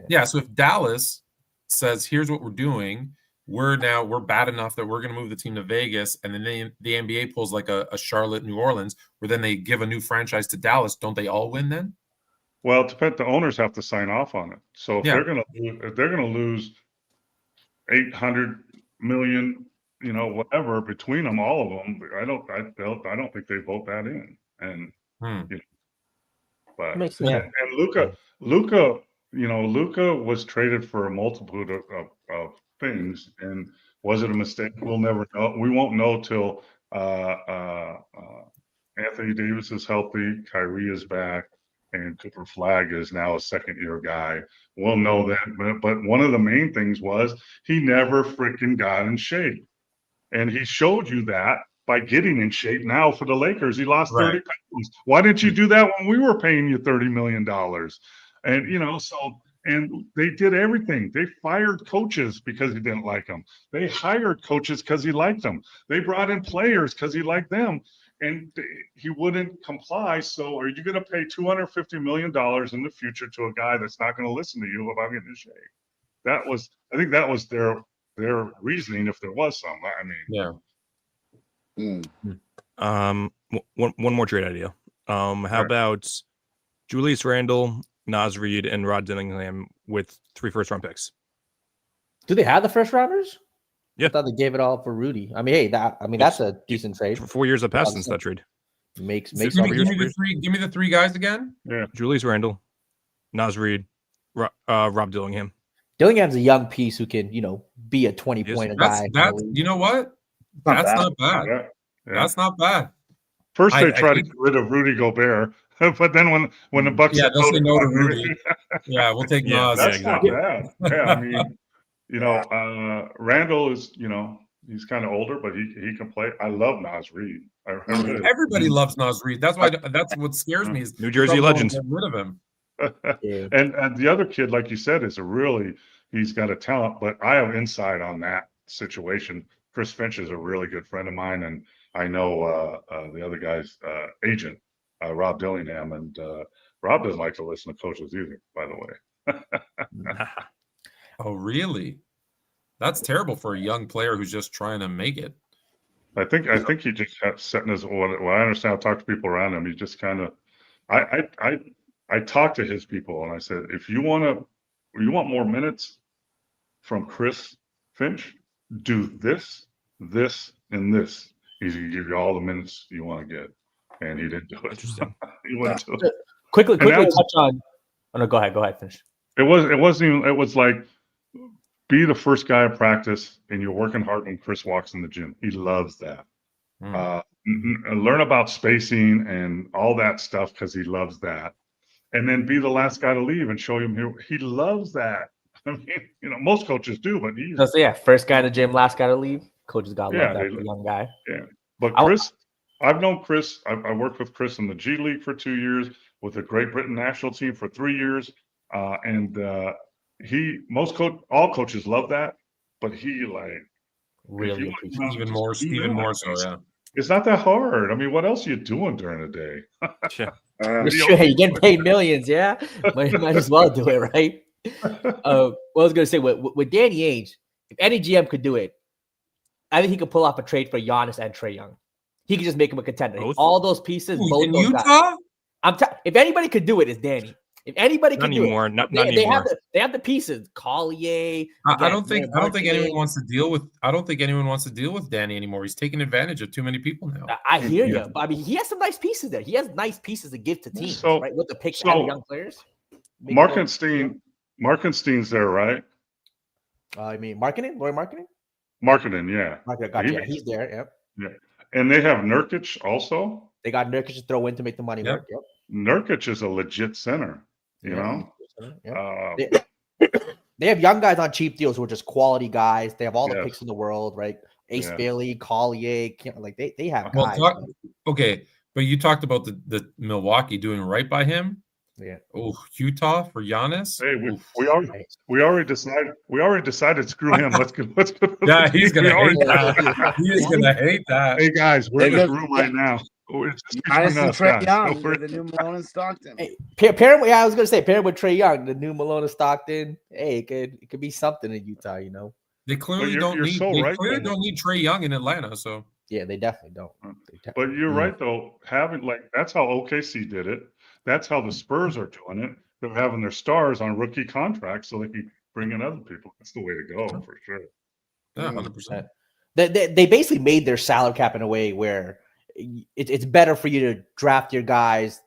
yeah. So if Dallas says, "Here's what we're doing," we're bad enough that we're going to move the team to Vegas, and then the NBA pulls like a Charlotte, New Orleans, where then they give a new franchise to Dallas. Don't they all win then? Well, it depends. The owners have to sign off on it. So if they're going to lose 800 million, whatever between them, all of them, I don't think they vote that in. And but and Luka was traded for a multitude of things, and was it a mistake? We'll never know. We won't know till Anthony Davis is healthy, Kyrie is back, and Cooper Flag is now a second-year guy. We'll know that. But one of the main things was he never freaking got in shape. And he showed you that by getting in shape now for the Lakers. He lost 30 pounds. Why didn't you do that when we were paying you $30 million? And, and they did everything. They fired coaches because he didn't like them. They hired coaches because he liked them. They brought in players because he liked them. And he wouldn't comply. So are you going to pay $250 million in the future to a guy that's not going to listen to you about getting in shape? I think that was their reasoning, if there was some. One more trade idea. How about Julius Randle, Naz Reid, and Rod Dillingham with 3 first-round picks? Do they have the first rounders? Yeah, I thought they gave it all for Rudy. I mean, that's a decent trade. 4 years have passed since that trade. Makes give me the 3 guys again. Yeah, Julius Randle, Naz Reid, Rob Dillingham. Dillingham's a young piece who can, be a 20-point guy. You know what? That's not bad. Yeah. That's not bad. First, they tried to get rid of Rudy Gobert, but then when the Bucks they'll say no to Rudy. Yeah, we'll take Naz. That's not bad. Yeah, I mean, Randall is, he's kind of older, but he can play. I love Naz Reid. Everybody loves Naz Reid. That's why. That's what scares me. Is New Jersey legend. Get rid of him. And the other kid, like you said, he's got a talent, but I have insight on that situation. Chris Finch is a really good friend of mine, and I know the other guy's agent, Rob Dillingham, and Rob doesn't like to listen to coaches either, by the way. Oh, really? That's terrible for a young player who's just trying to make it. I think he just setting his what I understand. I talk to people around him. He just kind of, I talked to his people and I said, if you want more minutes from Chris Finch, do this, and this. He's going to give you all the minutes you want to get, and he didn't do it. Interesting. He wouldn't do it. Quickly touch on. Oh no, go ahead, finish. It was like, be the first guy at practice, and you're working hard when Chris walks in the gym. He loves that. Learn about spacing and all that stuff because he loves that. And then be the last guy to leave and show him here. He loves that. I mean, most coaches do, but he's So yeah, first guy in the gym, last guy to leave. Coaches got to Yeah, love that they- for a young guy. yeah. But I- Chris, I've known Chris. I worked with Chris in the G League for 2 years, with the Great Britain national team for 3 years, and all coaches love that, but he Really you appreciate want it. Even just do even that. more so, yeah. It's not that hard. I mean, what else are you doing during the day? Yeah. It's true. Hey, you're getting paid millions, yeah. Might as well do it, right? What I was gonna say with Danny Ainge, if any GM could do it, I think he could pull off a trade for Giannis and Trae Young. He could just make him a contender. Both? All those pieces, both In those guys. Utah? If anybody could do it, it's Danny. If anybody Not could do anymore. it, Not they anymore. have the pieces. Collier. I don't think anyone wants to deal with. I don't think anyone wants to deal with Danny anymore. He's taking advantage of too many people now. I hear you, but I mean, he has some nice pieces there. He has nice pieces to give to teams, So- right? With the picks so and young players. Markenstein's there, right? I mean, marketing, Lori marketing. Marketing, yeah. Gotcha. Yeah, he's there. Yep. And they have Nurkic also. They got Nurkic to throw in to make the money Yep. work. Yep. Nurkic is a legit center, you know. Yep. They have young guys on cheap deals who are just quality guys. They have all the Yes. picks in the world, right? Ace Yeah. Bailey, Collier, they have Well, guys. okay, but you talked about the Milwaukee doing right by him. Yeah. Oh, Utah for Giannis. Hey, Oof. we already decided. Screw him. Let's go. Yeah, he's gonna We hate already- that. He is gonna hate that. Hey guys, we're in There this room right now. Oh, it's just Giannis between and us, Trae guys. Young, Don't they're worry. the new Malone and Stockton. Hey, pair I was gonna say pair with Trae Young, the new Malone and Stockton. Hey, it could be something in Utah, you know. They clearly you're- don't you're need. so They right, clearly though. don't need Trae Young in Atlanta. So Yeah, they definitely don't. But you're right though. That's how OKC did it. That's how the Spurs are doing it. They're having their stars on rookie contracts so they can bring in other people. That's the way to go for sure. yeah, 100%. They basically made their salary cap in a way where it's better for you to draft your guys,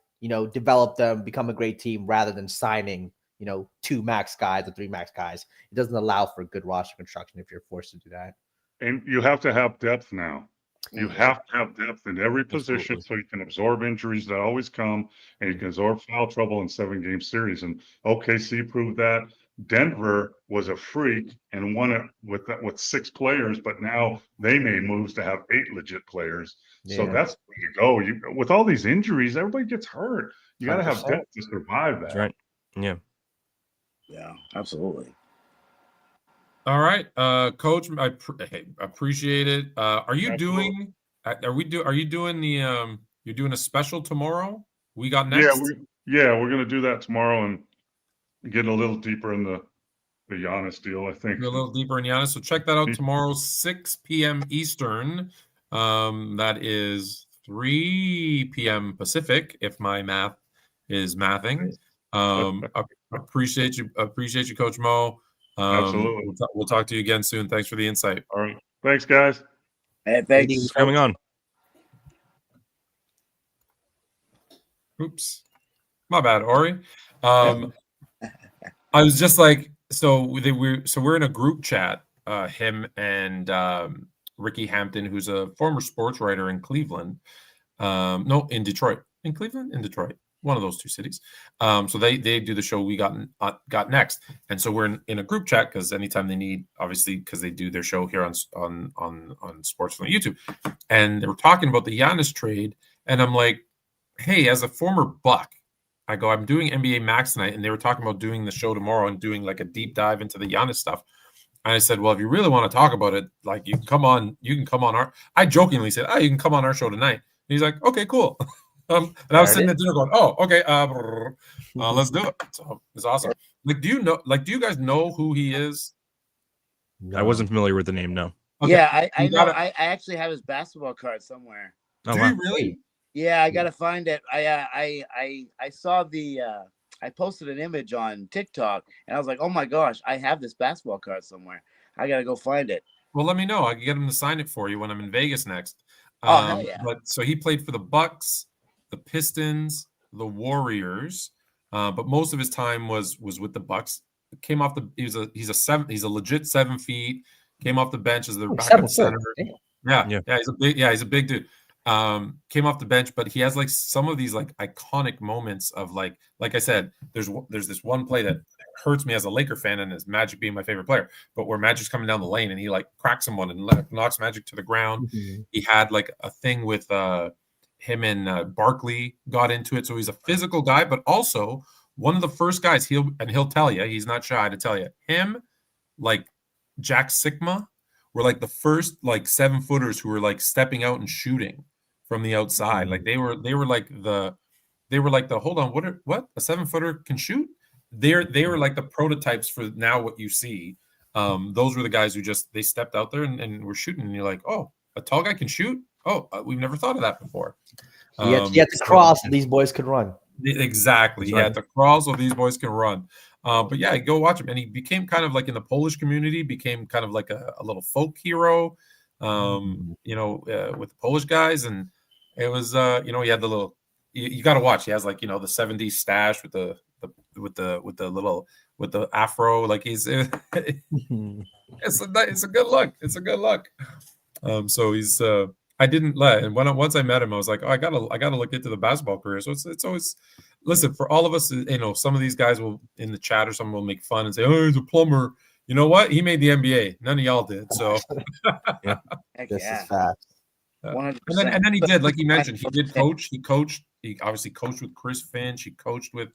develop them, become a great team rather than signing, 2 max guys or 3 max guys. It doesn't allow for good roster construction if you're forced to do that. And you have to have depth now. You have to have depth in every position so you can absorb injuries that always come, and you can absorb foul trouble in 7-game series. And OKC proved that. Denver was a freak and won it with 6 players, but now they made moves to have 8 legit players. So Yeah. that's the way to go. With all these injuries, everybody gets hurt. You got to have 100%. depth to survive that. That's right. Yeah. Yeah, absolutely. All right, Coach, I appreciate it. Are you Absolutely. doing? Are you doing the? You're doing a special tomorrow? We got next. We're gonna do that tomorrow and get a little deeper in the Giannis deal. I think Go a little deeper in Giannis. So check that out tomorrow, 6 p.m. Eastern. That is 3 p.m. Pacific, if my math is mathing. Appreciate you, Coach Mo. Absolutely. We'll talk to you again soon. Thanks for the insight. All right. Thanks, guys. Hey, Thanks thanks. for coming on. Oops, my bad, Ori. I was just like, we're in a group chat. Him and Ricky Hampton, who's a former sports writer in Cleveland. No, in Detroit. In Cleveland, in Detroit, one of those 2 cities. So they do the show We Got Next, and so we're in a group chat because anytime they need, obviously, because they do their show here on Sports on YouTube, and they were talking about the Giannis trade, and I'm like, hey, as a former Buck, I go, I'm doing NBA Max tonight, and they were talking about doing the show tomorrow and doing like a deep dive into the Giannis stuff. And I said, well, if you really want to talk about it, like you can come on our. I jokingly said, you can come on our show tonight. And he's like, okay, cool. And I was sitting at dinner going, oh, okay, let's do it. So it's awesome. Like, do you guys know who he is? No. I wasn't familiar with the name. No. Okay. Yeah, I You know. gotta- I actually have his basketball card somewhere. Oh, Do wow. you really? Yeah, I gotta find it. I saw the. I posted an image on TikTok, and I was like, "Oh my gosh, I have this basketball card somewhere. I gotta go find it." Well, let me know. I can get him to sign it for you when I'm in Vegas next. Oh, hell yeah. But so he played for the Bucks, the Pistons, the Warriors, but most of his time was with the Bucks. Came off the. He's a legit 7 feet. Came off the bench as their backup 7 foot. center. Damn. Yeah, he's a big dude. came off the bench, but he has like some of these like iconic moments of like I said, there's this one play that hurts me as a Laker fan, and as Magic being my favorite player, but where Magic's coming down the lane and he like cracks someone and knocks Magic to the ground. He had like a thing with him and Barkley got into it, so he's a physical guy, but also one of the first guys he'll tell you, he's not shy to tell you, him, like Jack Sikma were like the first like 7-footers who were like stepping out and shooting from the outside. Like they were like the hold on, what a 7-footer can shoot. They were like the prototypes for now what you see. Those were the guys who just they stepped out there and were shooting, and you're like, oh, a tall guy can shoot. Oh, we've never thought of that before. He had to cross, and these boys could run. Exactly. He had to cross, so these boys can run. But yeah, go watch him. And he became kind of like in the Polish community, became kind of like a little folk hero, with the Polish guys. And it was, he had the little, you got to watch. He has like, the 70s stash with the afro. Like it's a good look. It's a good look. So he's, I didn't let, and once I met him, I was like, oh, I gotta look into the basketball career. So it's always, listen, for all of us, some of these guys will in the chat or someone will make fun and say, oh, he's a plumber. You know what? He made the NBA. None of y'all did. So This is fast. And then he did, like he mentioned, he did coach. He coached. He obviously coached with Chris Finch. He coached with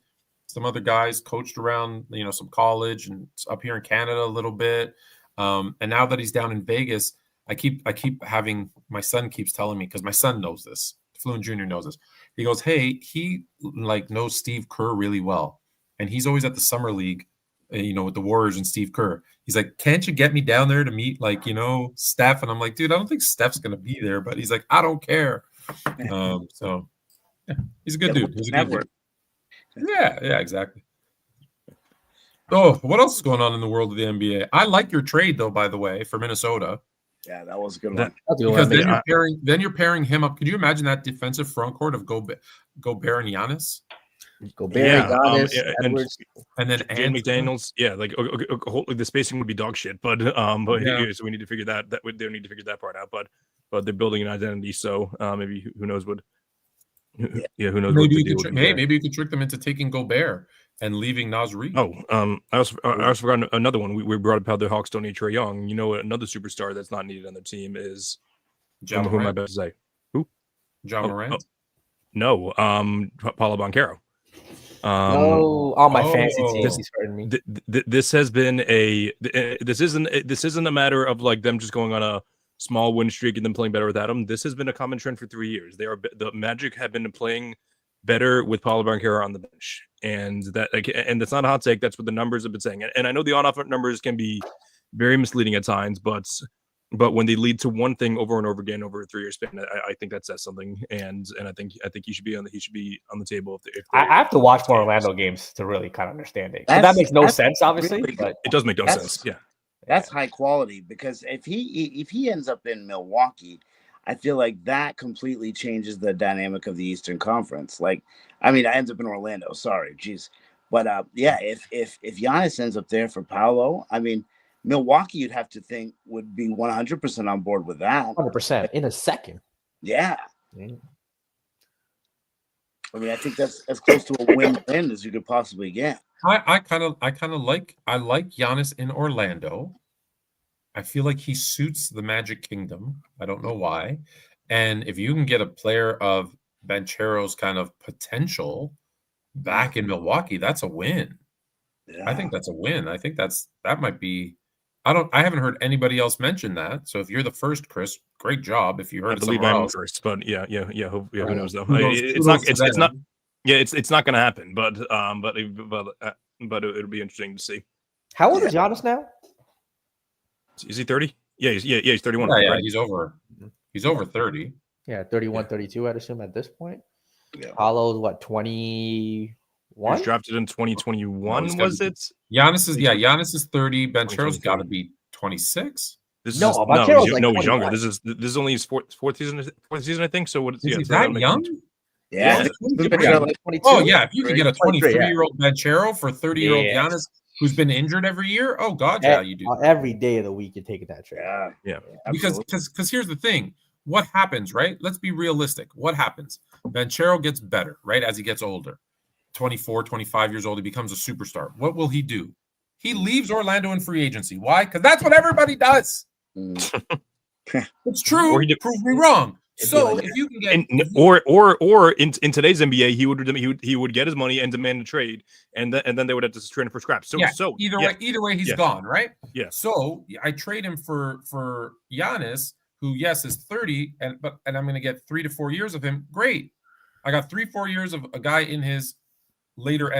some other guys. Coached around, some college and up here in Canada a little bit. And now that he's down in Vegas, I keep having, my son keeps telling me, because my son knows this, Fluent Jr. knows this. He goes, hey, he like knows Steve Kerr really well. And he's always at the summer league, with the Warriors and Steve Kerr. He's like, can't you get me down there to meet Steph? And I'm like, dude, I don't think Steph's going to be there, but he's like, I don't care. So yeah, he's a good dude. He's a good dude. Yeah, exactly. Oh, what else is going on in the world of the NBA? I like your trade though, by the way, for Minnesota. Yeah, that was a good one. Because then you're pairing him up. Could you imagine that defensive front court of Gobert and Giannis? Giannis, Edwards, and then McDaniels. Yeah, like the spacing would be dog shit, but yeah. So we need to figure that they need to figure that part out. But they're building an identity, so maybe who knows what? Yeah, who knows? Maybe you could trick them into taking Gobert and leaving Naz Reid. Oh, I also forgot another one. We brought up how the Hawks don't need Trae Young. Another superstar that's not needed on the team is John who am I about to say? Who? John Morant? No, Paulo Banchero. On my fantasy team. He's hurting me. This has been this isn't a matter of like them just going on a small win streak and then playing better without him. This has been a common trend for 3 years. The Magic have been playing better with Paulo Banchero on the bench, and that's not a hot take. That's what the numbers have been saying. And I know the on-off numbers can be very misleading at times, but when they lead to one thing over and over again over a 3-year span, I think that says something. And I think he should be on the table. If I have to watch more Orlando games to really kind of understand it. So that makes no sense, obviously, really, but it does make no sense. Yeah. That's high quality, because if he ends up in Milwaukee, I feel like that completely changes the dynamic of the Eastern Conference. Like, I mean, I ends up in Orlando. Sorry, geez, but if Giannis ends up there for Paolo, I mean, Milwaukee, you'd have to think would be 100% on board with that. 100% in a second. Yeah. I mean, I think that's as close to a win-win as you could possibly get. I kind of like Giannis in Orlando. I feel like he suits the Magic Kingdom. I don't know why. And if you can get a player of Banchero's kind of potential back in Milwaukee, that's a win. Yeah. I think that's a win. I think that might be. I haven't heard anybody else mention that. So if you're the first, Chris, great job. If you heard, I believe I'm first, but yeah. Who knows though? It's not. Yeah, it's not going to happen, but it'll be interesting to see. How old is Giannis now? Is he 30? Yeah, he's 31. Yeah, right? He's over 30. Yeah, 31, 32, I'd assume at this point. Yeah. Paolo's what, 21? He was drafted in 2021, was it? Giannis is 30. Banchero's got to be 26. He's younger. This is only his fourth season, I think. So what is he that young? Yeah. Oh yeah, if you can get a 23-year-old Banchero for 30-year-old Giannis who's been injured every year, oh god, yeah, you do. Every day of the week you're taking that trade. Yeah. Because here's the thing: what happens, right? Let's be realistic. What happens? Banchero gets better, right? As he gets older, 24, 25 years old, he becomes a superstar. What will he do? He leaves Orlando in free agency. Why? Because that's what everybody does. It's true. Or he did- Prove me wrong. It'd be So like if you can get or in today's NBA, he would get his money and demand a trade, and then they would have to trade him for scraps. So yeah, so either yeah. way, he's Yeah. gone, right? Yeah. So I trade him for Giannis, who yes is 30, and I'm going to get 3 to 4 years of him. Great, I got 3-4 years of a guy in his later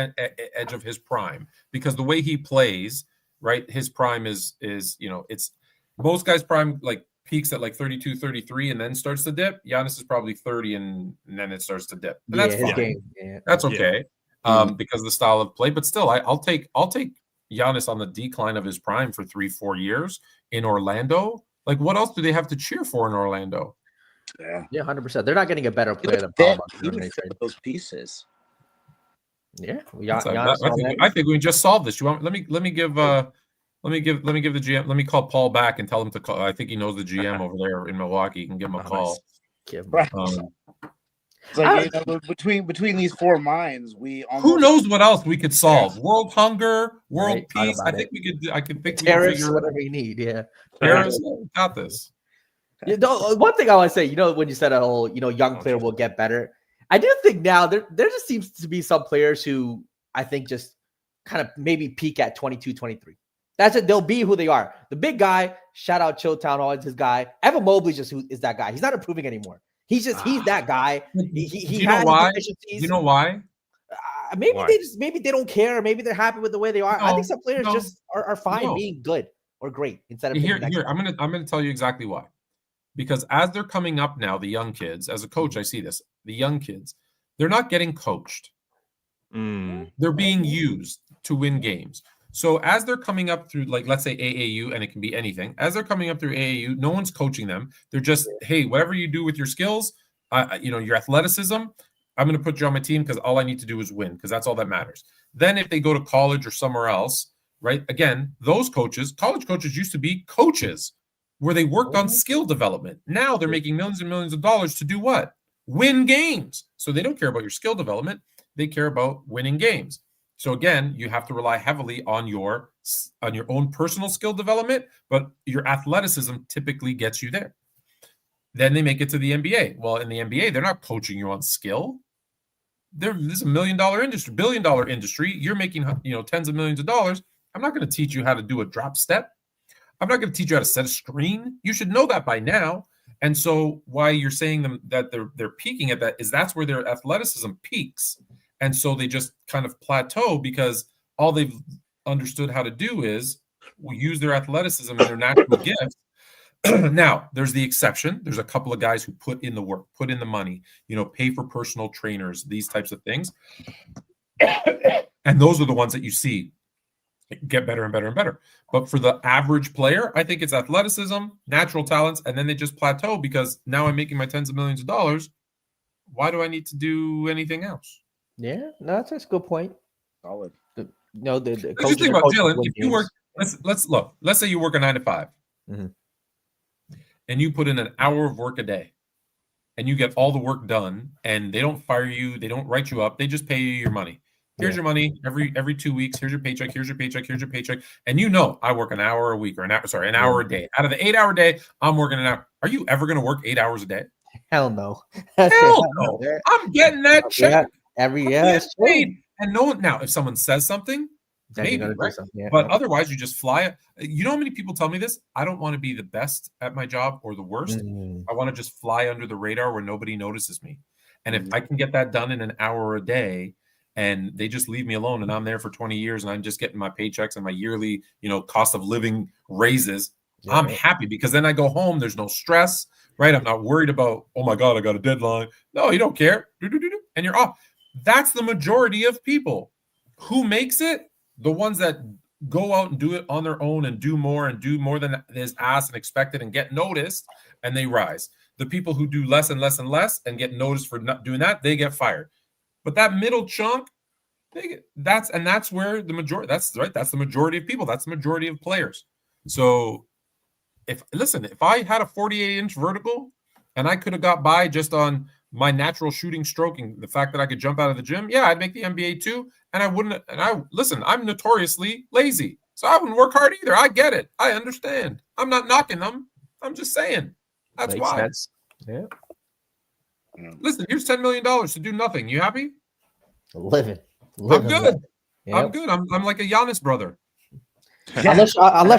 edge of his prime, because the way he plays, right, his prime is it's most guys' prime like peaks at like 32, 33, and then starts to dip. Giannis is probably 30, and then it starts to dip. And that's his fine. game. Yeah. That's okay. Because of the style of play, but still, I'll take Giannis on the decline of his prime for 3-4 years in Orlando. Like, what else do they have to cheer for in Orlando? Yeah, 100%. They're not getting a better player than He Paul. would fit those pieces. Yeah, I think we can just solve this. You want? Let me give the GM. Let me call Paul back and tell him to call. I think he knows the GM over there in Milwaukee. You can give him a call. Right. It's like, between these four minds, we almost... Who knows what else we could solve? World hunger, world Right, peace. I it. think we could. I can think Tariffs, we can whatever you need. Yeah. Tariffs, got this. One thing I want to say, when you said a whole, young player will get better. I do think now there just seems to be some players who I think just kind of maybe peak at 22, 23. That's it. They'll be who they are. The big guy, shout out Chilltown, always his guy. Evan Mobley is that guy. He's not improving anymore. He's that guy. He you know why? You know why? Maybe they don't care. Maybe they're happy with the way they are. I think some players just are fine being good or great instead of here. I'm gonna tell you exactly why. Because as they're coming up now, the young kids, as a coach, I see this. The young kids, they're not getting coached. They're being used to win games. So as they're coming up through, like, let's say AAU, and it can be anything. As they're coming up through AAU, no one's coaching them. They're just, hey, whatever you do with your skills, your athleticism, I'm going to put you on my team because all I need to do is win, because that's all that matters. Then if they go to college or somewhere else, right? Again, those coaches, college coaches used to be coaches where they worked on skill development. Now they're making millions and millions of dollars to do what? Win games. So they don't care about your skill development. They care about winning games. So again, you have to rely heavily on your own personal skill development, but your athleticism typically gets you there. Then they make it to the NBA. Well, in the NBA, they're not coaching you on skill. This is $1 million industry, $1 billion industry. You're making tens of millions of dollars. I'm not going to teach you how to do a drop step. I'm not going to teach you how to set a screen. You should know that by now. And so why you're saying them that they're peaking at that is that's where their athleticism peaks. And so they just kind of plateau because all they've understood how to do is use their athleticism and their natural gifts. Now, there's the exception. There's a couple of guys who put in the work, put in the money, pay for personal trainers, these types of things. And those are the ones that you see get better and better and better. But for the average player, I think it's athleticism, natural talents, and then they just plateau because now I'm making my tens of millions of dollars. Why do I need to do anything else? Yeah, no, that's a good point. Solid. The just think about Dylan. If you work, let's look. Let's say you work a 9 to 5, and you put in an hour of work a day, and you get all the work done, and they don't fire you, they don't write you up, they just pay you your money. Here's your money every 2 weeks. Here's your paycheck. Here's your paycheck. Here's your paycheck. And I work an hour a week or an hour a day. Out of the 8-hour day, I'm working an hour. Are you ever going to work 8 hours a day? Hell no. Hell no. I'm getting that check. It's paid. And no one now, if someone says something, maybe, right? But otherwise, you just fly. You know how many people tell me this? I don't want to be the best at my job or the worst. I want to just fly under the radar where nobody notices me. And if I can get that done in an hour a day, and they just leave me alone, and I'm there for 20 years, and I'm just getting my paychecks and my yearly, cost of living raises, I'm happy because then I go home. There's no stress, right? I'm not worried about, oh my God, I got a deadline. No, you don't care. And you're off. That's the majority of people. Who makes it? The ones that go out and do it on their own and do more than is asked and expected and get noticed, and they rise. The people who do less and less and less and get noticed for not doing that, they get fired. But that middle chunk, that's where the majority. That's right. That's the majority of people. That's the majority of players. So, if I had a 48-inch vertical and I could have got by just on my natural shooting stroking, the fact that I could jump out of the gym, yeah, I'd make the NBA too. And I wouldn't, and I listen, I'm notoriously lazy. So I wouldn't work hard either. I get it. I understand. I'm not knocking them. I'm just saying. That's Makes why. sense. Yeah. Listen, here's $10 million to do nothing. You happy? Living. I'm good. Yep. I'm good. I'm like a Giannis brother. Unless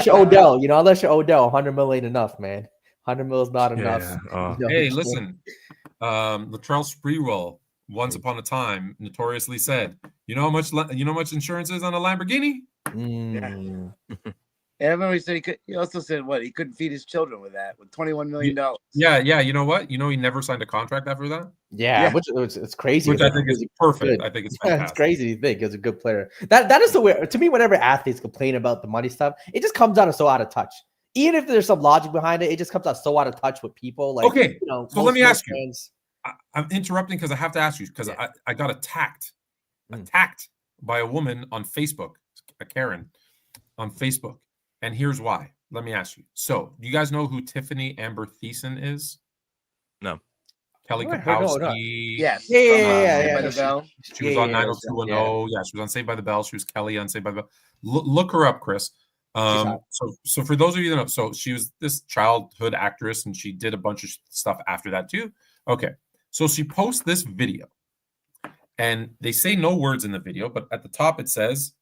you're Odell, unless you're Odell, 100 million enough, man. 100 mil is not enough. Hey, listen, Latrell Sprewell, once upon a time, notoriously said, "You know how much insurance is on a Lamborghini?" Mm. And I remember he said he also said he couldn't feed his children with $21 million. Yeah. You know what? He never signed a contract after that. Yeah. Which it's crazy. Which I think is perfect. I think it's fantastic. It's crazy to think. He's a good player. That is the way. To me, whenever athletes complain about the money stuff, it just comes out so out of touch. Even if there's some logic behind it, it just comes out so out of touch with people. Like, okay, so let me ask you. I'm interrupting because I have to ask you because I got attacked by a woman on Facebook, a Karen on Facebook. And here's why. Let me ask you. So, do you guys know who Tiffany Amber Thiessen is? No. Kelly Kapowski. Yes. Yeah. She was on 90210. Yeah, she was on Saved by the Bell. She was Kelly on Saved by the Bell. Look her up, Chris. So for those of you that know, so she was this childhood actress, and she did a bunch of stuff after that too. Okay. So she posts this video, and they say no words in the video, but at the top it says,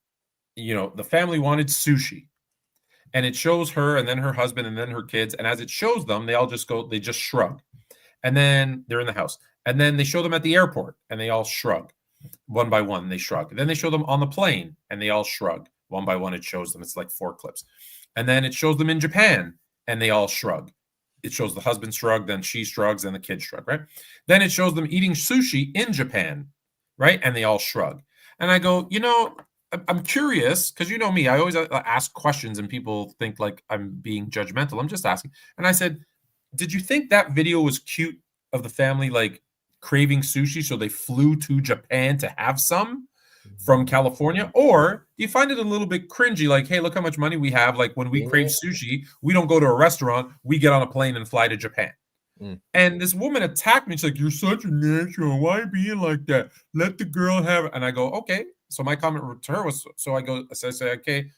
the family wanted sushi. And it shows her and then her husband and then her kids. And as it shows them, they just shrug. And then they're in the house. And then they show them at the airport and they all shrug. One by one, they shrug. And then they show them on the plane and they all shrug. One by one, it shows them. It's like 4 clips. And then it shows them in Japan and they all shrug. It shows the husband shrug, then she shrugs, and the kids shrug, right? Then it shows them eating sushi in Japan, right? And they all shrug. And I go, I'm curious because you know me, I always ask questions and people think like I'm being judgmental. I'm just asking. And I said, did you think that video was cute of the family like craving sushi so they flew to Japan to have some from California? Or do you find it a little bit cringy like, hey, look how much money we have. Like when we crave sushi, we don't go to a restaurant, we get on a plane and fly to Japan. And this woman attacked me. She's like, you're such a natural. Why are you being like that? Let the girl have it. And I go, okay. So my comment to her was, I say, okay,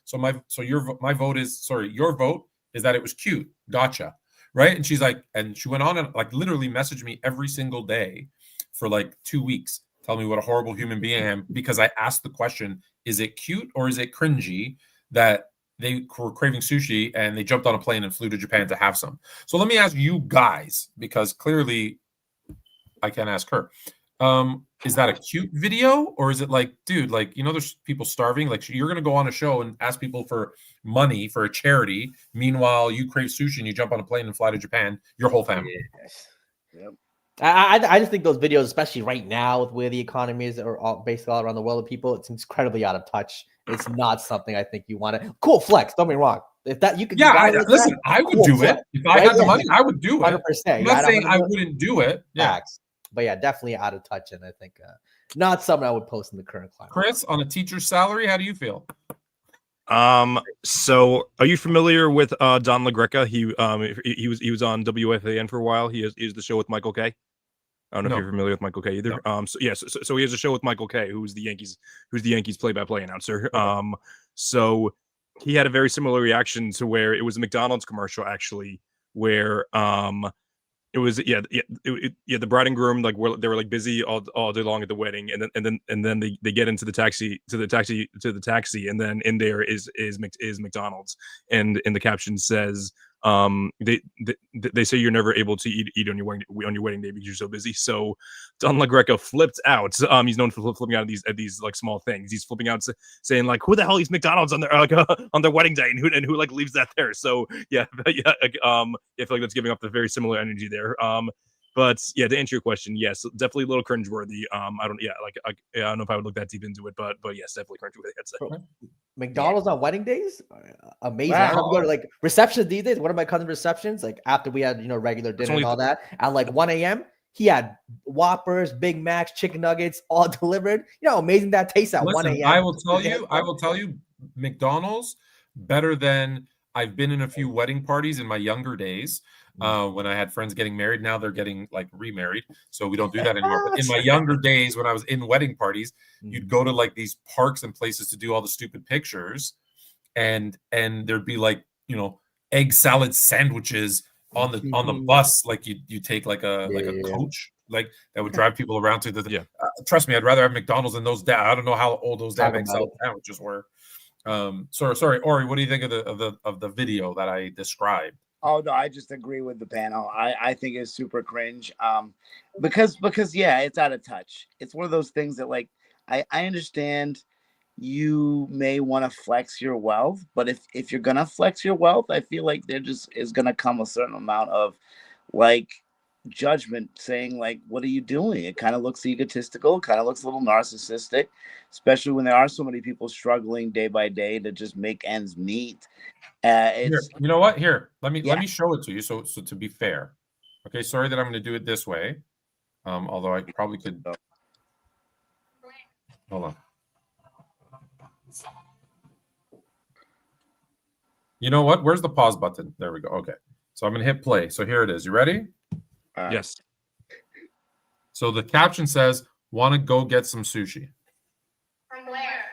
your vote is that it was cute. Gotcha. Right. And she's like, and she went on and like literally messaged me every single day for like 2 weeks, telling me what a horrible human being I am because I asked the question, is it cute or is it cringy that they were craving sushi and they jumped on a plane and flew to Japan to have some? So let me ask you guys, because clearly I can't ask her. Is that a cute video or is it like, dude, like, there's people starving. Like you're going to go on a show and ask people for money for a charity. Meanwhile, you crave sushi and you jump on a plane and fly to Japan, your whole family. Yes. Yep. I just think those videos, especially right now with where the economy is or basically all around the world of people, it's incredibly out of touch. It's not something I think you want to. Cool flex. Don't be wrong. If that you could, listen. I would do it if I had the money. I would do it. 100%. I'm not saying I wouldn't do it. Yeah. But yeah, definitely out of touch, and I think not something I would post in the current climate. Chris, on a teacher's salary, how do you feel? So are you familiar with Don LaGreca? He was on WFAN for a while. He is the show with Michael Kay. I don't know if you're familiar with Michael Kay either. No. So he has a show with Michael Kay, who's the Yankees play-by-play announcer. So he had a very similar reaction to where it was a McDonald's commercial actually, where it was the bride and groom they were like busy all day long at the wedding, and then they get into the taxi, and then in there is McDonald's, and the caption says they say you're never able to eat on your wedding day because you're so busy. So Don LaGreca flipped out. He's known for flipping out at these like small things. He's flipping out saying like, who the hell eats McDonald's on their on their wedding day, and who like leaves that there. So I feel like that's giving off the very similar energy there. But yeah, to answer your question, yes, definitely a little cringeworthy. I don't know if I would look that deep into it, but yes, definitely cringeworthy. I'd say. McDonald's on wedding days, amazing. Wow. I have to go to like receptions these days. One of my cousin's receptions, like after we had regular dinner and all that, at like 1 a.m. he had Whoppers, Big Macs, chicken nuggets, all delivered. Amazing that tastes at 1 a.m. I will tell you, McDonald's better than I've been in a few wedding parties in my younger days when I had friends getting married. Now they're getting like remarried, so we don't do that anymore. But in my younger days, when I was in wedding parties, you'd go to like these parks and places to do all the stupid pictures, and there'd be like, you know, egg salad sandwiches on the bus, like you take like a coach, like that would drive people around to the trust me, I'd rather have McDonald's than those. I don't know how old those damn egg salad sandwiches were. Sorry, Ori, what do you think of the video that I described? Oh no, I just agree with the panel. I think it's super cringe. Because yeah, it's out of touch. It's one of those things that, like, I understand you may want to flex your wealth, but if you're gonna flex your wealth, I feel like there just is gonna come a certain amount of like judgment saying like, what are you doing? It kind of looks egotistical, kind of looks a little narcissistic, especially when there are so many people struggling day by day to just make ends meet. Here, you know what? Here, let me show it to you. So to be fair, okay. Sorry that I'm going to do it this way. Although I probably could. Hold on. You know what? Where's the pause button? There we go. Okay. So I'm going to hit play. So here it is. You ready? Yes. So the caption says, "Want to go get some sushi?" From where?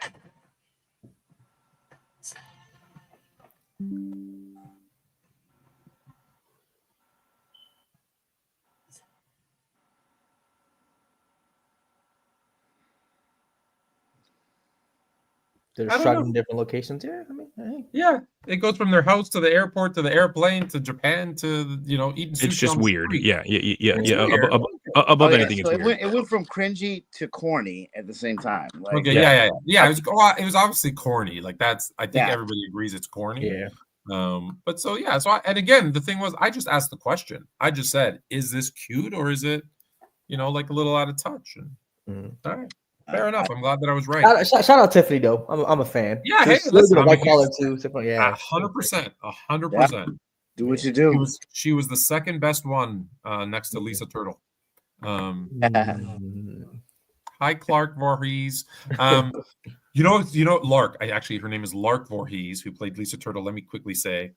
They're struggling in different locations. Yeah, I mean, hey. Yeah, it goes from their house to the airport to the airplane to Japan to, you know, eating sushi. It's just on the weird. street. Yeah. Weird. Above anything, it's so weird. it went from cringy to corny at the same time. Like, Okay, yeah. It was obviously corny. Like I think everybody agrees it's corny. Yeah. But so yeah, and again, the thing was, I just asked the question. I just said, is this cute or is it, you know, like a little out of touch? And all right. Fair enough. I'm glad that I was right. Shout out Tiffany though. I'm a fan. Yeah, hey, listen, white collar too. Yeah, 100%. Do what you do. She was the second best one next to Lisa Turtle. Hi, Clark Voorhees. You know, Lark. Her name is Lark Voorhees, who played Lisa Turtle. Let me quickly say,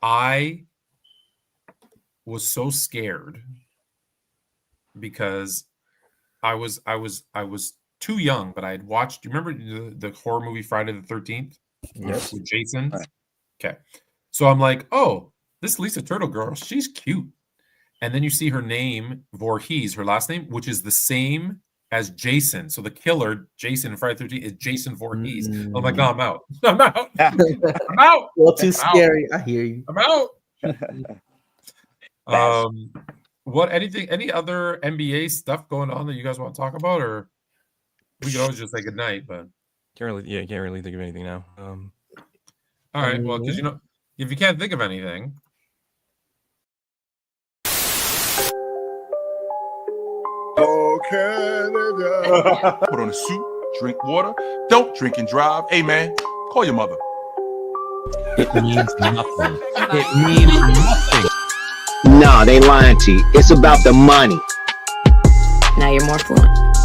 I was so scared because I was too young, but I had watched. Do you remember the horror movie Friday the 13th? Yes. With Jason. Okay, so I'm like, oh, this Lisa Turtle girl, she's cute. And then you see her name, Voorhees, her last name, which is the same as Jason. So the killer, Jason in Friday the 13th, is Jason Voorhees. I'm like, no, I'm out. I'm out. I'm out. Well, too scary. I hear you. I'm out. Any other NBA stuff going on that you guys want to talk about, or we can always just say good night, but can't really think of anything now. All right, well, because, you know, if you can't think of anything, Oh, Canada. Put on a suit, drink water, don't drink and drive. Hey, man, call your mother. It means nothing. It means nothing. No, they lying to you. It's about the money. Now you're more fluent.